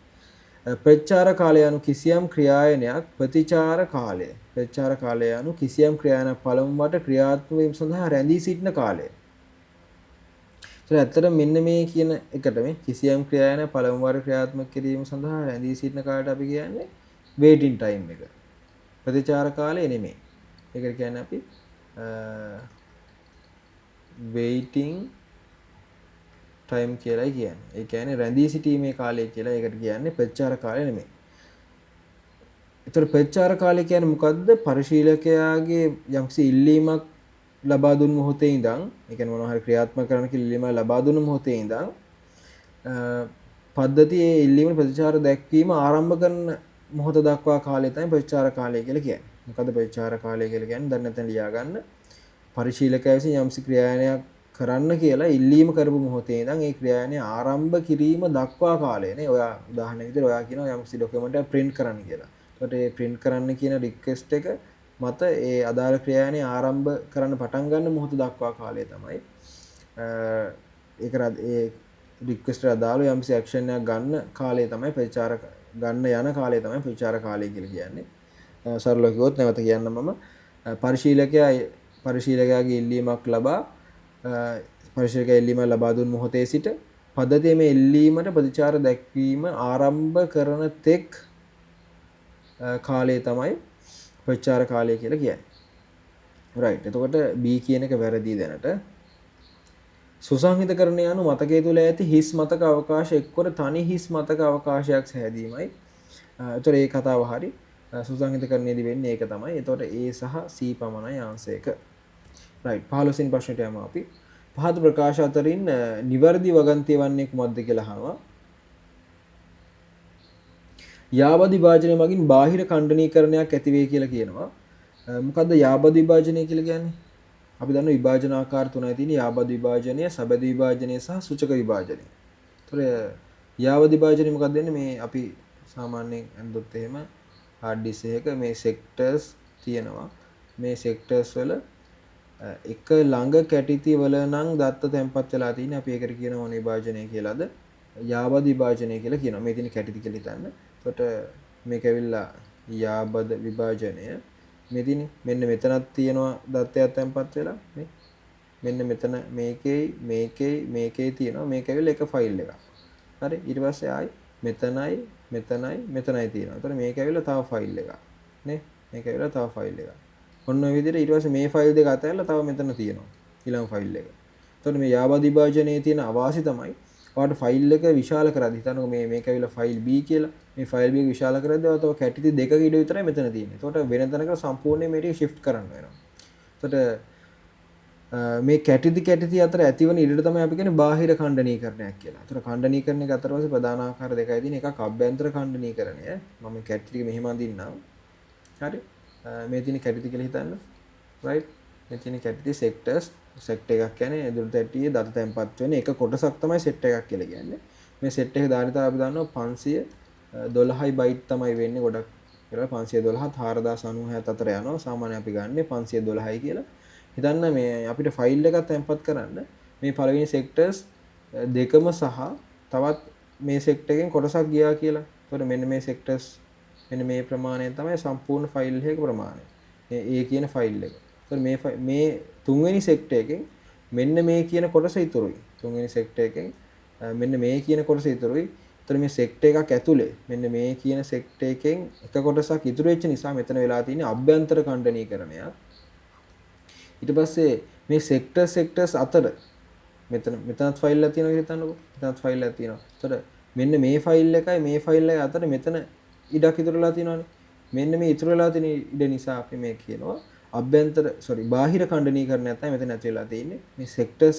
Speaker 1: ප්‍රතිචාර කාලය anu කිසියම් ක්‍රියායනයක් ප්‍රතිචාර කාලය. ප්‍රතිචාර කාලය anu කිසියම් ක්‍රියායනයක් පළමු වට ක්‍රියාත්මක වීම සඳහා රැඳී සිටින කාලය. ඒත් ඇත්තට මෙන්න මේ කියන එකට මේ කිසියම් ක්‍රියායනයක් පළමු වට ක්‍රියාත්මක කිරීම සඳහා රැඳී සිටින කාලයට අපි කියන්නේ waiting time එක. ප්‍රතිචාර කාලය නෙමෙයි. ඒකට කියන්නේ අපි waiting time කියලායි කියන්නේ. ඒ කියන්නේ රැඳී සිටීමේ කාලය කියලා ඒකට කියන්නේ ප්‍රතිචාර කාලය නෙමෙයි. ඒතර ප්‍රතිචාර කාලය කියන්නේ මොකද්ද? පරිශීලකයාගේ යම්කිසි ඉල්ලීමක් ලබා දුන් මොහොතේ ඉඳන්, ඒ කියන්නේ මොනවා හරි ක්‍රියාත්මක කරන ඉල්ලීමක් ලබා දුන් මොහොතේ ඉඳන් පද්ධතියේ ඉල්ලීම ප්‍රතිචාර දැක්වීම ආරම්භ කරන මොහොත දක්වා කාලය තමයි ප්‍රතිචාර කාලය කියලා කියන්නේ. මොකද්ද ප්‍රතිචාර කාලය කියලා කියන්නේ? දැන් නැතන ලියා ගන්න. පරිශීලකයා විසින් යම්කිසි ක්‍රියායනයක් කරන්න කියලා ඉල්ලීම කරපු මොහොතේ ඉඳන් ඒ ක්‍රියායනය ආරම්භ කිරීම දක්වා කාලය නේ. ඔයා උදාහරණයක් විදිහට ඔයා කියනවා යම්කිසි ડોකියුමන්ට් එකක් print කරන්න කියලා. එතකොට ඒ print කරන්න කියන request එක මත ඒ අදාළ ක්‍රියායනය ආරම්භ කරන්න පටන් ගන්න මොහොත දක්වා කාලය තමයි ඒක ඒ request එකට අදාළ යම්කිසි action එකක් ගන්න කාලය තමයි ප්‍රතිචාර ගන්න යන කාලය තමයි ප්‍රතිචාර කාලය කියලා කියන්නේ. සරලව කිව්වොත් නැවත කියන්න මම පරිශීලකයාගේ ඉල්ලීමක් ලබා පරිශීලකයා ඉල්ලීම ලබා දුන් මොහොතේ සිට පද්ධතිය මේ එල්ලීමට ප්‍රතිචාර දැක්වීම ආරම්භ කරන තෙක් කාලය තමයි ප්‍රතිචාර කාලය කියලා කියන්නේ. right. එතකොට B කියන එක වැරදි දැනට. සුසංහිතකරණය යනු මතකයේ තුල ඇති හිස් මතක අවකාශ එක්වර තනි හිස් මතක අවකාශයක් සෑදීමයි. එතකොට ඒ කතාව හරි. සුසංහිතකරණයේදී වෙන්නේ ඒක තමයි. එතකොට A සහ C පමණයි ආන්සර් එක. right. 15 වෙනි ප්‍රශ්නෙට යමු අපි. පහත ප්‍රකාශ අතරින් නිවැරදි වගන්තිය වන්නේ කුමක්ද කියලා අහනවා. යාබද විභාජනය මගින් බාහිර ඛණ්ඩනීකරණයක් ඇති වේ කියලා කියනවා. මොකද්ද යාබද විභාජනය කියලා කියන්නේ? අපි දන්නවා විභාජන ආකාර තුනයි තියෙන්නේ. යාබද විභාජනය, සබැඳ විභාජනය සහ සූචක විභාජනය. ඒතර යාබද විභාජනය මොකක්ද වෙන්නේ? මේ අපි සාමාන්‍යයෙන් අඳුත් එහෙම hard disk එකක මේ sectors තියෙනවා. මේ sectors වල එක ළඟ කැටිති වල නම් දත්ත තැන්පත් වෙලා තියෙන්නේ. අපි ඒකට කියනවා මොන විභාජනය කියලාද? යාබද විභාජනය කියලා කියනවා. මේ තියෙන කැටිති කියලා හිතන්න. එතකොට මේක ඇවිල්ලා යාබද විභාජනය. මෙදින මෙන්න මෙතනක් තියෙනවා දත්තයක් තැන්පත් වෙලා නේ. මෙන්න මෙතන මේකේ තියෙනවා. මේක ඇවිල්ලා එක ෆයිල් එකක්. හරි. ඊට පස්සේ ආයි මෙතනයි තියෙනවා. එතකොට මේක ඇවිල්ලා තව ෆයිල් එකක්. නේ. මේක ඇවිල්ලා තව ෆයිල් එකක්. ඔන්න ඔය විදිහට ඊට පස්සේ මේ ෆයිල් දෙක අතහැරලා තව මෙතන තියෙනවා. ඊළඟ ෆයිල් එක. එතකොට මේ යාබද විභාජනයේ තියෙන අවාසි තමයි ඔයාලට ෆයිල් එක විශාල කරද්දි හිතන්නකෝ මේක ඇවිල්ලා ෆයිල් B කියලා. මේ ෆයිල් B එක විශාල කරද්දි ඔයාලට කැටිති දෙකක ඉඩ විතරයි මෙතන තියෙන්නේ. එතකොට වෙන තැනකට සම්පූර්ණයෙන් මේක shift කරන්න වෙනවා. එතකොට මේ කැටිති අතර ඇතිවන ඉඩට තමයි අපි කියන්නේ බාහිර ඛණ්ඩනීකරණයක් කියලා. එතකොට ඛණ්ඩනීකරණයක අතර පස්සේ ප්‍රධාන ආකාර දෙකයි තියෙන. එකක් අභ්‍යන්තර ඛණ්ඩනීකරණය. මම කැටිති මෙහෙම අඳින්නම්. හරි. මේ තියෙන කැටිති කියලා හිතන්න. right. මේ තියෙන කැටිති sectors set එකක් කියන්නේ දුර තැටියේ දත තැන්පත් වෙන එක කොටසක් තමයි set එකක් කියලා කියන්නේ. මේ set එකේ ධාරිතාව අපි දන්නවා 512යි බයිට් තමයි වෙන්නේ ගොඩක්. ඒලා 512 4097 අතර යනවා. සාමාන්‍යයෙන් අපි ගන්නෙ 512යි කියලා. හිතන්න මේ අපිට ෆයිල් එකක් තැන්පත් කරන්න මේ පළවෙනි sectors දෙකම සහ තවත් මේ set එකෙන් කොටසක් ගියා කියලා. එතකොට මෙන්න මේ sectors මෙන්න මේ ප්‍රමාණය තමයි සම්පූර්ණ ෆයිල් එකේ ප්‍රමාණය. ඒ කියන ෆයිල් එක. එතකොට මේ තුන්වෙනි sector එකෙන් මෙන්න මේ කියන කොටස ඉතුරුයි. තුන්වෙනි sector එකෙන් මෙන්න මේ කියන කොටස ඉතුරුයි. එතකොට මේ sector එකක් ඇතුලේ මෙන්න මේ කියන sector එකෙන් එක කොටසක් ඉතුරු වෙච්ච නිසා මෙතන වෙලා තියෙන්නේ අභ්‍යන්තර ඛණ්ඩනීකරණයක්. ඊට පස්සේ මේ sectors අතර මෙතනත් ෆයිල් එකක් තියෙනවා කියලා හිතන්නකෝ. මෙතනත් ෆයිල් එකක් තියෙනවා. එතකොට මෙන්න මේ ෆයිල් එකයි මේ ෆයිල් එකයි අතර මෙතන ඉඩක් ඉතුරු වෙලා තියෙනවානේ. මෙන්න මේ ඉතුරු වෙලා තියෙන ඉඩ නිසා අපි මේ කියනවා බාහිර ඛණ්ඩනීකරණයක් තමයි මෙතන ඇති වෙලා තියෙන්නේ. මේ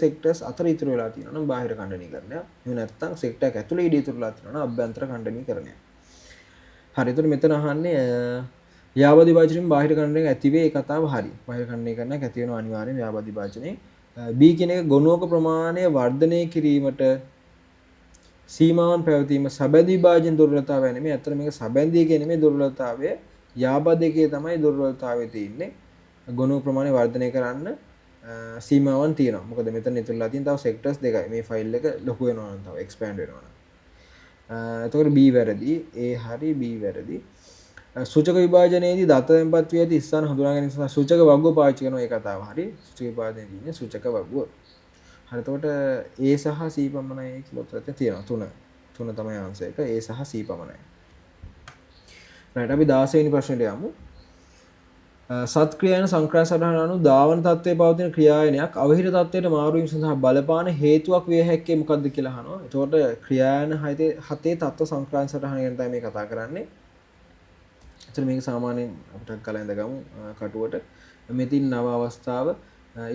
Speaker 1: sectors අතර ඉතුරු වෙලා තියෙනවා නම් බාහිර ඛණ්ඩනීකරණයක්. එහෙම නැත්නම් sector එක ඇතුලේ ඉඩ ඉතුරු වෙලා තියෙනවා නම් අභ්‍යන්තර ඛණ්ඩනීකරණයක්. හරි. එතකොට මෙතන අහන්නේ යාබද විභාජනයෙන් බාහිර ඛණ්ඩනයක් ඇති වේ. ඒ කතාව හරි. බාහිර ඛණ්ඩනීකරණයක් ඇති වෙනවා අනිවාර්යයෙන් යාබද විභාජනයේ. B කියන එක ගොනුවක ප්‍රමාණය වර්ධනය කිරීමට සීමාවන් පැවතීම සබැඳි විභාජන දුර්වලතාවය නෙමෙයි. අතන මේක සබැඳිය කියන්නේ මේ දුර්වලතාවය යාබද එකේ තමයි දුර්වලතාවය තියෙන්නේ. ගොනුව ප්‍රමාණය වර්ධනය කරන්න සීමාවන් තියෙනවා. මොකද මෙතන ඉතුරුලා තියෙන තව sectors දෙකයි. මේ ෆයිල් එක ලොකු වෙනවා නම් තව expand වෙනවා නම්. එතකොට B වැරදි, A හරි, B වැරදි. සූචක විභාජනයේදී දත තැන්පත් වී ඇති ස්ථාන හඳුනා ගැනීම සඳහා සූචක වග්ගුව පාවිච්චි කරනවා. ඒ කතාව හරි. සූචක විභාජනයේ තියෙන සූචක වග්ගුව. හරි. එතකොට A සහ C පමණයි කියලා උත්තරයක් තියෙනවා. තුන තමයි ආන්සර් එක. A සහ C පමණයි. right. අපි 16 වෙනි ප්‍රශ්නෙට යමු. සත්ක්‍රියායන සංක්‍රාය සටහන අනුව ධාවන තත්ත්වයේ පවතින ක්‍රියායනයක් අවහිර තත්ත්වයට මාරු වීම සඳහා බලපාන හේතුවක් විය හැක්කේ මොකක්ද කියලා අහනවා. එතකොට ක්‍රියායන හතේ තත්ත්ව සංක්‍රායන සටහන ගැන තමයි මේ කතා කරන්නේ. එතන මේක සාමාන්‍යයෙන් අපිට කලින් ඉඳගමු කටුවට. මෙතින් නව අවස්ථාව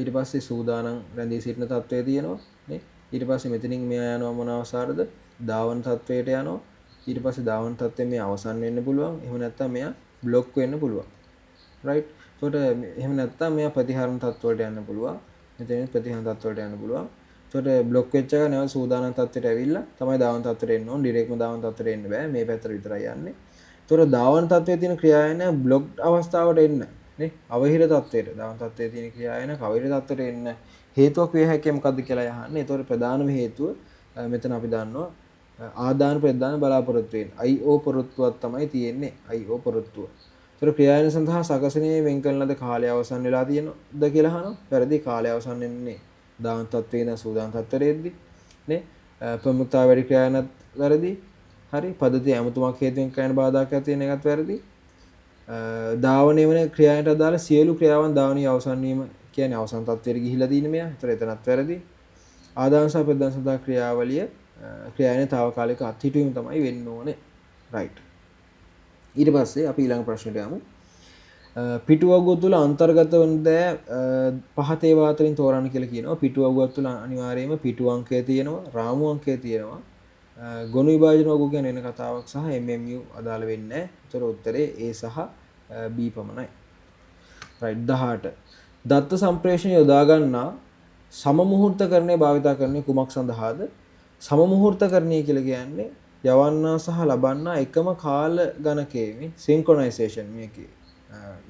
Speaker 1: ඊට පස්සේ සූදානම් රැඳී සිටින තත්ත්වයේ තියෙනවා නේ. ඊට පස්සේ මෙතනින් මෙයා යනවා මොන අවස්ථාවද? ධාවන තත්ත්වයට යනවා. ඊට පස්සේ ධාවන තත්ත්වයෙන් මේ අවසන් වෙන්න පුළුවන්. එහෙම නැත්නම් මෙයා බ්ලොක් වෙන්න පුළුවන්. right. එතකොට එහෙම නැත්නම් මෙයා ප්‍රතිහරණ තත්ත්වයට යන්න පුළුවන්. මෙතනින් ප්‍රතිහරණ තත්ත්වයට යන්න පුළුවන්. එතකොට බ්ලොක් වෙච්ච එක නැවත සූදානම් තත්ත්වයට ඇවිල්ලා තමයි ධාවන තත්ත්වයට එන්න ඕන. ඩිරෙක්ට්ම ධාවන තත්ත්වයට එන්න බෑ. මේ පැත්තට විතරයි යන්නේ. එතකොට ධාවන තත්ත්වයේ තියෙන ක්‍රියායන බ්ලොක් අවස්ථාවට එන්න නේ. අවහිර තත්ත්වයට ධාවන තත්ත්වයේ තියෙන ක්‍රියායන අවහිර තත්ත්වයට එන්න හේතුවක් විය හැකියි මොකද්ද කියලා යහන්නේ. එතකොට ප්‍රධානම හේතුව මෙතන අපි දන්නවා ආදාන ප්‍රදාන බලාපොරොත්තු වෙන IO පොරොත්තුවක් තමයි තියෙන්නේ. IO පොරොත්තුව. ඒතර ක්‍රියායන සඳහා සකසනේ වෙන් කරන ලද කාලය අවසන් වෙලා තියෙනවද කියලා අහනවා. වැරදි. කාලය අවසන් වෙන්නේ දාන තත්ත්වේ ඉඳන් සූදානම් තත්ත්වයේදී නේ. ප්‍රමුඛතාව වැඩි ක්‍රියාවනත් වැරදි. හරි. පද්ධතිය ඇමතුමක් හේතුවෙන් ක්‍රියාවට බාධාකයක් තියෙන එකත් වැරදි. ධාවනය වෙන ක්‍රියාවට අදාළ සියලු ක්‍රියාවන් ධාවනීය අවසන් වීම කියන්නේ අවසන් තත්ත්වයට ගිහිලා තියෙන මෙයා. ඒතර එතනත් වැරදි. ආදාන සහ ප්‍රදාන සඳහා ක්‍රියාවලිය ක්‍රියාවේ తాවකාලික අත්හිටුවීම තමයි වෙන්න ඕනේ. රයිට්. ඊට පස්සේ අපි ඊළඟ ප්‍රශ්නෙට යමු. පිටුවගුව තුළ අන්තර්ගත වන දෑ පහත ඒවා අතරින් තෝරන්න කියලා කියනවා. පිටුවගුව තුළ අනිවාර්යයෙන්ම පිටු අංකය තියෙනවා, රාමු අංකය තියෙනවා. ගොනු විභාජන වගුව ගැන වෙන කතාවක් සහ MMU අදාළ වෙන්නේ නැහැ. ඒතර උත්තරේ A සහ B පමණයි. රයිට් 18. දත්ත සම්ප්‍රේෂණ යොදා ගන්නා සමමුහූර්තකරණය භාවිතා කරන්නේ කුමක් සඳහාද? සමමුහූර්තකරණය කියලා කියන්නේ යවන්නා සහ ලබන්නා එකම කාල ගණකයේ සින්ක්‍රොනයිසේෂන් මේකේ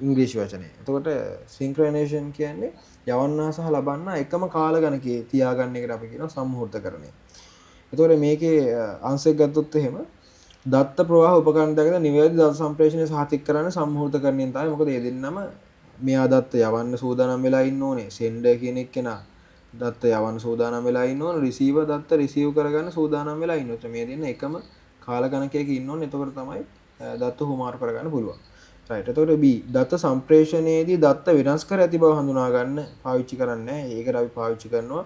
Speaker 1: ඉංග්‍රීසි වචනේ. එතකොට සින්ක්‍රොනයිසේෂන් කියන්නේ යවන්නා සහ ලබන්නා එකම කාල ගණකයේ තියාගන්න එකට අපි කියනවා සම්මුහූර්තකරණය. එතකොට මේකේ ආන්සර් ගත්තොත් එහෙම දත්ත ප්‍රවාහ උපකරණ දෙකද නිවැරදි දත්ත සම්ප්‍රේෂණය සහතික කරන්න සම්මුහූර්තකරණයෙන් තමයි. මොකද මේ දෙන්නම මෙයා දත්ත යවන්න සූදානම් වෙලා ඉන්න ඕනේ. සෙන්ඩර් කියන එක්කෙනා දත්ත යවන්න සූදානම් වෙලා ඉන්න ඕනේ. රිසීවර් දත්ත රිසීව් කරගන්න සූදානම් වෙලා ඉන්න ඕනේ. මේ දෙන්න එකම කාල ගණකයක ඉන්න ඕනේ. එතකොට තමයි දත්ත හුමාරු කරගන්න පුළුවන්. රයිට්. එතකොට B දත්ත සම්ප්‍රේෂණයේදී දත්ත වෙනස් කර ඇති බව හඳුනා ගන්න පාවිච්චි කරන්නේ. ඒකට අපි පාවිච්චි කරනවා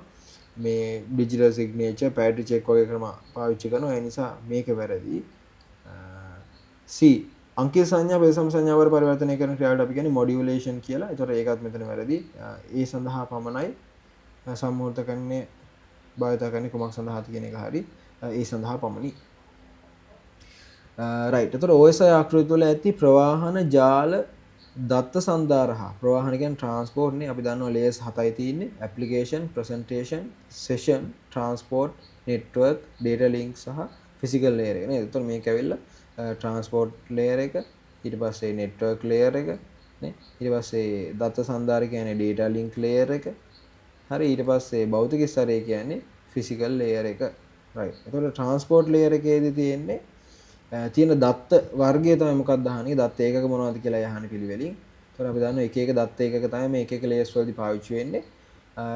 Speaker 1: මේ ඩිජිටල් සිග්නේචර්, පැඩ් චෙක් වගේ ක්‍රම පාවිච්චි කරනවා. ඒ නිසා මේක වැරදි. C අංකීය සංඥා බෙසම් සංඥාවල පරිවර්තනය කරන ක්‍රියාවට අපි කියන්නේ මොඩියුලේෂන් කියලා. ඒතකොට ඒකත් මෙතන වැරදි. ඒ සඳහා පමණයි සම්මුහූර්තකරණය භාවිත කරන්නේ කුමක් සඳහාද කියන එක හරි. ඒ සඳහා පමණි. රයිට්. එතකොට OSI ආකෘතිය තුළ ඇති ප්‍රවාහන ජාල දත්ත සන්දාරහ ප්‍රවාහන කියන්නේ ට්‍රාන්ස්පෝර්ට් නේ. අපි දන්නවා ලේයර්ස් 7යි තියෙන්නේ. Application, presentation, session, transport, network, data link සහ ෆිසිකල් ලේයර් එක නේද? එතකොට මේක ඇවිල්ලා ට්‍රාන්ස්පෝර්ට් ලේයර් එක, ඊට පස්සේ නෙට්වර්ක් ලේයර් එක නේ, ඊට පස්සේ දත්ත සන්දාර කියන්නේ ඩේටා ලින්ක් ලේයර් එක. හරි. ඊට පස්සේ භෞතික ස්තරය කියන්නේ ෆිසිකල් ලේයර් එක. රයිට්. එතකොට ට්‍රාන්ස්පෝර්ට් ලේයර් එකේදී තියෙන්නේ තියෙන දත්ත වර්ගය තමයි මොකක්ද අහන්නේ. දත්ත ඒකක මොනවද කියලා අහන්නේ පිළිවෙලින්. එතකොට අපි දන්නවා එක එක දත්ත ඒකක තමයි මේ එක එක ලේයර්ස් වලදී පාවිච්චි වෙන්නේ.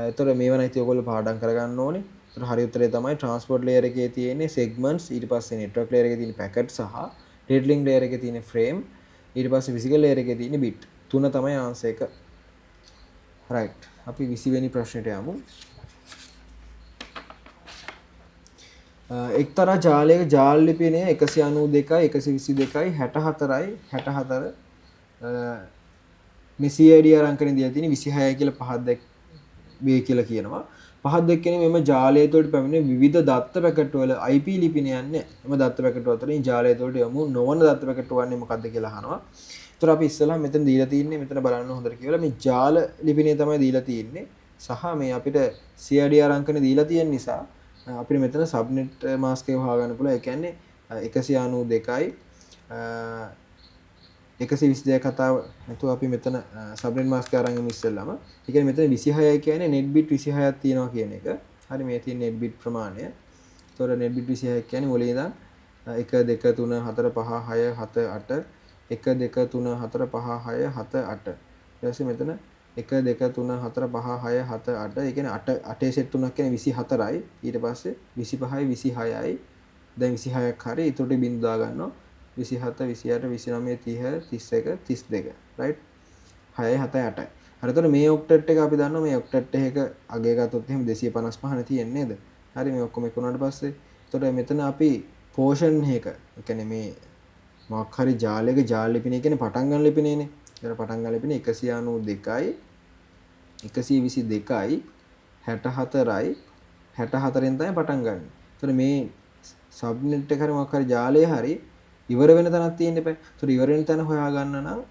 Speaker 1: එතකොට මේව නැති ඔයගොල්ලෝ පාඩම් කරගන්න ඕනේ. එතකොට හරි උත්තරේ තමයි ට්‍රාන්ස්පෝර්ට් ලේයර් එකේ තියෙන්නේ සෙග්මන්ට්ස්, ඊට පස්සේ නෙට්වර්ක් ලේයර් එකේ තියෙන පැකට් සහ ඩේටා ලින්ක් ලේයර් එකේ තියෙන ෆ්‍රේම්, ඊට පස්සේ ෆිසිකල් ලේයර් එකේ තියෙන බිට්. තුන තමයි ආන්සර් එක. රයිට්. අපි 20 වෙනි ප්‍රශ්නෙට යමු. එක්තරා ජාලයක ජාල ලිපිනය 192යි 122යි 64යි 64 මේ CID අංකනේ දීලා තියෙන 26යි කියලා පහක් වේ කියලා කියනවා. පහක් දෙකනේ මෙම ජාලය තුළට පැමිණෙන විවිධ දත්ත පැකට් වල IP ලිපිනයන්නේ. එම දත්ත පැකට් අතරින් ජාලය තුළට යමු නොවන දත්ත පැකට් වන්නේ මොකක්ද කියලා අහනවා. ඒතර අපි ඉස්සෙල්ලා මෙතන දීලා තියෙන්නේ මෙතන බලන්න හොඳට කියලා මේ ජාල ලිපිනය තමයි දීලා තියෙන්නේ. සහ මේ අපිට CID අංකනේ දීලා තියෙන නිසා අපිට මෙතන සබ්නෙට් මාස්ක් එක හොයාගන්න පුළුවන්. ඒ කියන්නේ 192යි 122 කතාව නැතුව අපි මෙතන සබ්නෙට් මාස්ක් එක අරන් ඉමු ඉස්සෙල්ලාම. ඒ කියන්නේ මෙතන 26යි කියන්නේ net bit 26ක් තියෙනවා කියන එක. හරි. මේ තියෙන net bit ප්‍රමාණය. ඒතකොට net bit 26 කියන්නේ මුලින් ඉඳන් 1 2 3 4 5 6 7 8 1 2 3 4 5 6 7 8. ඊට පස්සේ මෙතන 1 2 3 4 5 6 7 8. ඒ කියන්නේ 8 සෙට් තුනක් කියන්නේ 24යි. ඊට පස්සේ 25යි 26යි. දැන් 26ක් හරි. ඊටට බින්දු දා ගන්නවා. 27 28 29 30 31 32. රයිට්. 6යි 7යි 8යි. හරි. එතකොට මේ ඔක්ටට් එක අපි දන්නවා මේ ඔක්ටට් එක අගය ගත්තොත් එහෙම 255 නේ තියෙන්නේ නේද? හරි. මේ ඔක්කොම එක වුණාට පස්සේ එතකොට මෙතන අපි පෝෂන් එක ඒ කියන්නේ මේ මොකක් හරි ජාලයක ජාල ලිපිනේ කියන්නේ පටන් ගන්න ලිපිනේනේ. ඒක පටන් ගන්න ලිපිනේ 192යි 122යි 64යි 64ෙන් තමයි පටන් ගන්න. ඒතර මේ සබ්නෙට් එක හරි මොකක් හරි ජාලය හරි ඉවර වෙන තැනක් තියෙන්න එපා. ඒතර ඉවර වෙන තැන හොයාගන්න නම්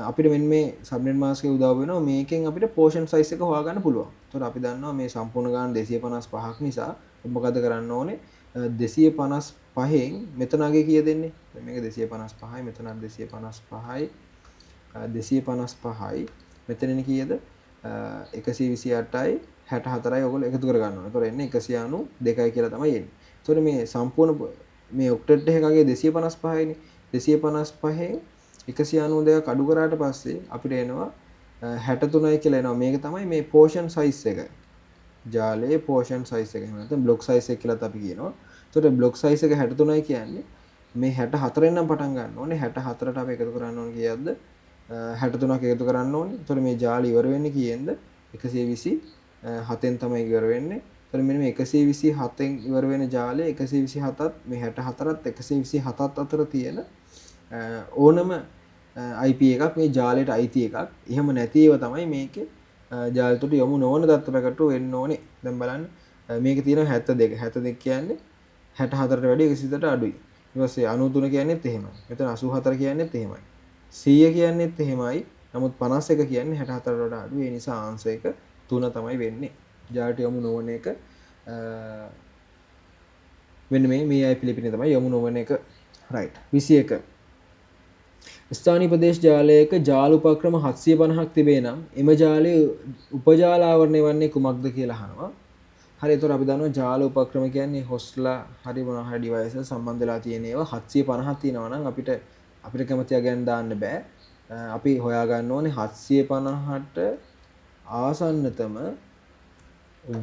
Speaker 1: අපිට මෙන්න මේ සබ්නෙට් මාස්ක් එක උදව් වෙනවා. මේකෙන් අපිට පෝෂන් සයිස් එක හොයාගන්න පුළුවන්. ඒතර අපි දන්නවා මේ සම්පූර්ණ ගාන 255ක් නිසා මොකද කරන්න ඕනේ? 255න් මෙතන අගේ කීය දෙන්නේ? මේක 255යි මෙතනත් 255යි 255යි මෙතනනේ කීයද? 128යි 64යි ඔයගොල්ලෝ එකතු කර ගන්න ඕනේ. ඒතකොට එන්නේ 192යි කියලා තමයි එන්නේ. ඒතකොට මේ සම්පූර්ණ මේ ඔක්ටට් එකකගේ 255යිනේ. 255න් 192ක් අඩු කරාට පස්සේ අපිට එනවා 63යි කියලා එනවා. මේක තමයි මේ පෝෂන් සයිස් එක. ජාලයේ portion size එක. එහෙම නැත්නම් block size එක කියලාත් අපි කියනවා. එතකොට block size එක 63යි කියන්නේ මේ 64 නම් පටන් ගන්න ඕනේ. 64ට අපි එකතු කරන්න ඕනේ කීයක්ද? 63ක් එකතු කරන්න ඕනේ. එතකොට මේ ජාලය ඉවර වෙන්නේ කීයෙන්ද? 127න් තමයි ඉවර වෙන්නේ. එතකොට මෙන්න මේ 127න් ඉවර වෙන ජාලය 127ත් මේ 64ත් 127ත් අතර තියෙන ඕනම IP එකක් මේ ජාලයට අයිති එකක්. එහෙම නැති ඒවා තමයි මේකේ ජාලයට යොමු නොවන දත්ත පැකට්ටු වෙන්න ඕනේ. දැන් බලන්න මේකේ තියෙන 72. 72 කියන්නේ 64ට වැඩිය 130ට අඩුයි. ඊට පස්සේ 93 කියන්නේත් එහෙමයි. මෙතන 84 කියන්නේත් එහෙමයි. 100 කියන්නේත් එහෙමයි. නමුත් 51 කියන්නේ 64ට වඩා අඩුයි. ඒ නිසා ආන්සර් එක 3 තමයි වෙන්නේ. ජාලයට යොමු නොවන එක මෙන්න මේ පිළිපිනේ තමයි යොමු නොවන එක. රයිට්. 21. ස්ථානීය ප්‍රදේශ ජාලයක ජාල උපක්‍රම 750ක් තිබේ නම් එම ජාලයේ උපජාල ආවරණය වන්නේ කුමක්ද කියලා අහනවා. හරි එතකොට අපි දන්නවා ජාල උපක්‍රම කියන්නේ හොස්ලා හරි මොනවා හරි ඩිවයිස් සම්බන්ධ වෙලා තියෙන ඒවා 750ක් තියෙනවා නම් අපිට කැමතිය ගැන දාන්න බෑ. අපි හොයා ගන්න ඕනේ 750ට ආසන්නතම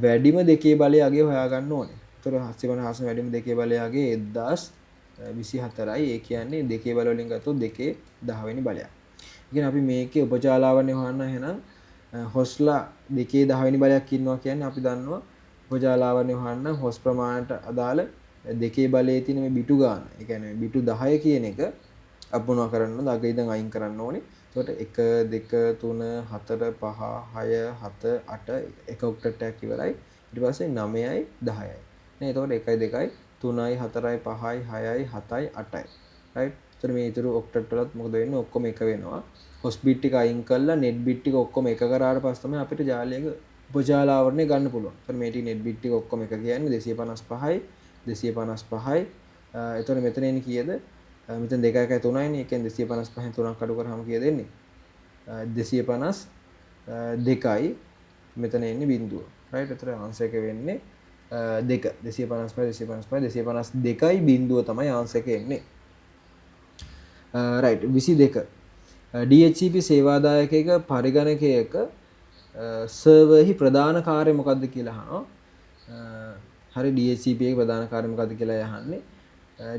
Speaker 1: වැඩිම දෙකේ බලය අගේ හොයා ගන්න ඕනේ. එතකොට 750 ආසන්න වැඩිම දෙකේ බලය අගේ 1024යි. ඒ කියන්නේ දෙකේ බල වලින් ගත්තොත් 2 වෙනි බලයක්. ඉතින් අපි මේකේ උපජාලාවරණය හොයන්න එහෙනම් හොස්ලා 2 වෙනි බලයක් ඉන්නවා කියන්නේ අපි දන්නවා උපජාලාවරණය හොයන්න හොස් ප්‍රමාණයට අදාළ දෙකේ බලයේ තියෙන මේ බිටු ගාන. ඒ කියන්නේ බිටු 10 කියන එක අපි මොනවා කරන්න ඕනද? අග ඉඳන් අයින් කරන්න ඕනේ. එතකොට 1 2 3 4 5 6 7 8 එක ඔක්ටට් එකක් ඉවරයි. ඊට පස්සේ 9යි 10යි. නේ එතකොට 1යි 2යි 3යි 4යි 5යි 6යි 7යි 8යි. රයිට්. එතකොට මේ ඊටු ඔක්ටට් වලත් මොකද වෙන්නේ? ඔක්කොම එක වෙනවා. හොස් බිට් ටික අයින් කරලා නෙට් බිට් ටික ඔක්කොම එක කරාට පස්සේ තමයි අපිට ජාලයක උපජාල ආවරණය ගන්න පුළුවන්. එතකොට මේ ටික නෙට් බිට් ටික ඔක්කොම එක කියන්නේ 255යි 255යි. එතකොට මෙතන එන්නේ කීයද? මෙතන 2 1 3යිනේ. ඒ කියන්නේ 255න් 3ක් අඩු කරාම කීයද එන්නේ? 252යි. මෙතන එන්නේ බිඳුව. රයිට්. එතකොට ආන්සර් එක වෙන්නේ 2 252යි බිඳුව තමයි ආන්සර් එක එන්නේ. රයිට්. 22 DHCP සේවාදායකයක පරිගණකයක සර්වර්හි ප්‍රධාන කාර්යය මොකක්ද කියලා අහනවා. හරි DHCP එකේ ප්‍රධාන කාර්යය මොකක්ද කියලා අහන්නේ.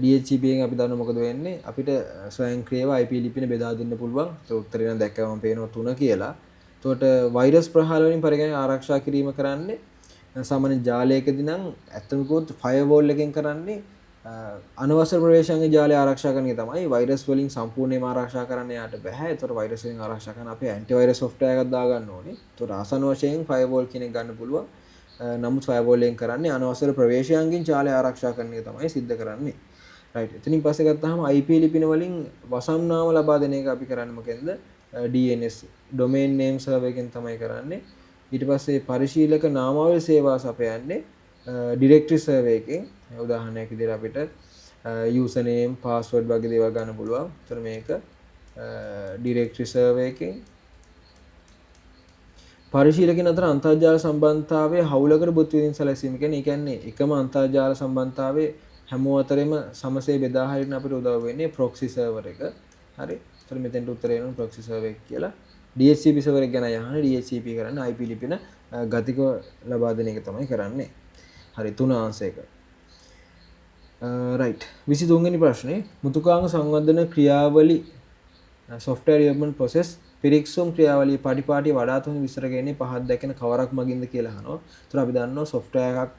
Speaker 1: DHCP එකෙන් අපි දන්නවා මොකද වෙන්නේ? අපිට ස්වයංක්‍රීයව IP ලිපින බෙදා දෙන්න පුළුවන්. ඒක උත්තරේ නම් දැක්කම පේනවා 3 කියලා. එතකොට වෛරස් ප්‍රහාර වලින් පරිගණක ආරක්ෂා කිරීම කරන්නේ සාමාන්‍ය ජාලයකදී නම් ඇත්තම කිව්වොත් ෆයර්වෝල් එකෙන් කරන්නේ අනවසර ප්‍රවේශයන්ගේ ජාලය ආරක්ෂා කරන එක තමයි. වෛරස් වලින් සම්පූර්ණයෙන්ම ආරක්ෂා කරන්න යාට බෑ. ඒතර වෛරස් වලින් ආරක්ෂා කරන්න අපි ඇන්ටිවෛරස් සොෆ්ට්වෙයාර් එකක් දාගන්න ඕනේ. ඒතර ආසන්න වශයෙන් ෆයර්වෝල් කියන එක ගන්න පුළුවන්. නමුත් ෆයර්වෝල් එකෙන් කරන්නේ අනවසර ප්‍රවේශයන්ගෙන් ජාලය ආරක්ෂා කරන එක තමයි සිද්ධ කරන්නේ. රයිට්. එතනින් පස්සේ ගත්තාම IP ලිපින වලින් වසම්නාම ලබා දෙන එක අපි කරන්නේ මොකෙන්ද? DNS domain name server එකෙන් තමයි කරන්නේ. ඊට පස්සේ පරිශීලක නාමාවලි සේවා සපයන්නේ directory server එකෙන්. උදාහරණයක් විදිහට අපිට username password වගේ දේවල් ගන්න පුළුවන්. ඒතර මේක directory server එකෙන් පරිශීලකයන් අතර අන්තර්ජාල සම්බන්ධතාවයේ හවුලකට බුත් විදින් සැලසීම කියන්නේ එකම අන්තර්ජාල සම්බන්ධතාවයේ හැමෝ අතරෙම සමසේ බෙදා හරින්න අපිට උදව් වෙන්නේ proxy server එක. හරි. ඒතර මෙතෙන්ට උත්තරය එනවා proxy server එක කියලා. DHCP server එක ගැන අහන්නේ DHCP කරන්නේ IP ලිපින ගතික ලබා දෙන එක තමයි කරන්නේ. හරි 3 ආන්සර් එක. රයිට්. 23 වෙනි ප්‍රශ්නේ මුතුකාංග සංවර්ධන ක්‍රියාවලි software development process පිරික්සුම් ක්‍රියාවලිය පටිපාටි වඩාත් හොඳ විස්තර කියන්නේ පහක් දැකෙන කවරක් මගින්ද කියලා අහනවා. ඒතර අපි දන්නවා software එකක්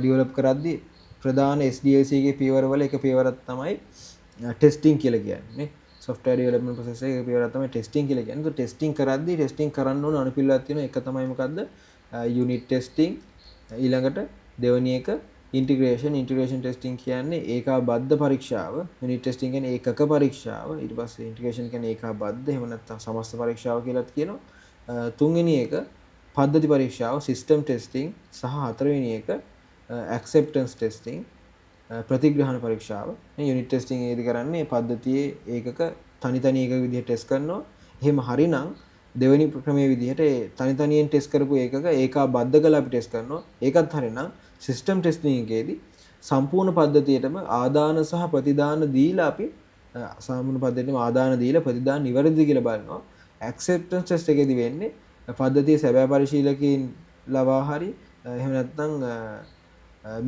Speaker 1: develop කරද්දී ප්‍රධාන SDLC එකේ පියවරවල එක පියවරක් තමයි testing කියලා කියන්නේ. software development process එකේ පියවරක් තමයි testing කියලා කියන්නේ. ඒතර testing කරද්දී testing කරන්න ඕන අනුපිළිවෙලක් තියෙනවා. එක තමයි මොකද්ද? unit testing. ඊළඟට දෙවෙනි එක integration testing කියන්නේ ඒකාබද්ධ පරීක්ෂාව. unit testing කියන්නේ ඒකක පරීක්ෂාව. ඊට පස්සේ integration කියන්නේ ඒකාබද්ධ එහෙම නැත්නම් සමස්ත පරීක්ෂාව කියලාත් කියනවා. තුන්වෙනි එක පද්ධති පරීක්ෂාව system testing සහ හතරවෙනි එක acceptance testing ප්‍රතිග්‍රහණ පරීක්ෂාව. මේ unit testing ඒදි කරන්නේ පද්ධතියේ ඒකක තනි එකක විදිහට ටෙස්ට් කරනවා. එහෙම හරිනම් දෙවෙනි ක්‍රමයේ විදිහට තනි තනියෙන් ටෙස්ට් කරපු ඒකක ඒකාබද්ධ කරලා අපි ටෙස්ට් කරනවා. ඒකත් හරිනම් සිස්ටම් ටෙස්ටිං එකේදී සම්පූර්ණ පද්ධතියටම ආදාන සහ ප්‍රතිදාන දීලා අපි සම්පූර්ණ පද්ධතියටම ආදාන දීලා ප්‍රතිදාන නිවැරදිද කියලා බලනවා. ඇක්සෙප්ටන්ස් ටෙස්ට් එකේදී වෙන්නේ පද්ධතියේ සැබෑ පරිශීලකයන් ලවා හරි එහෙම නැත්නම්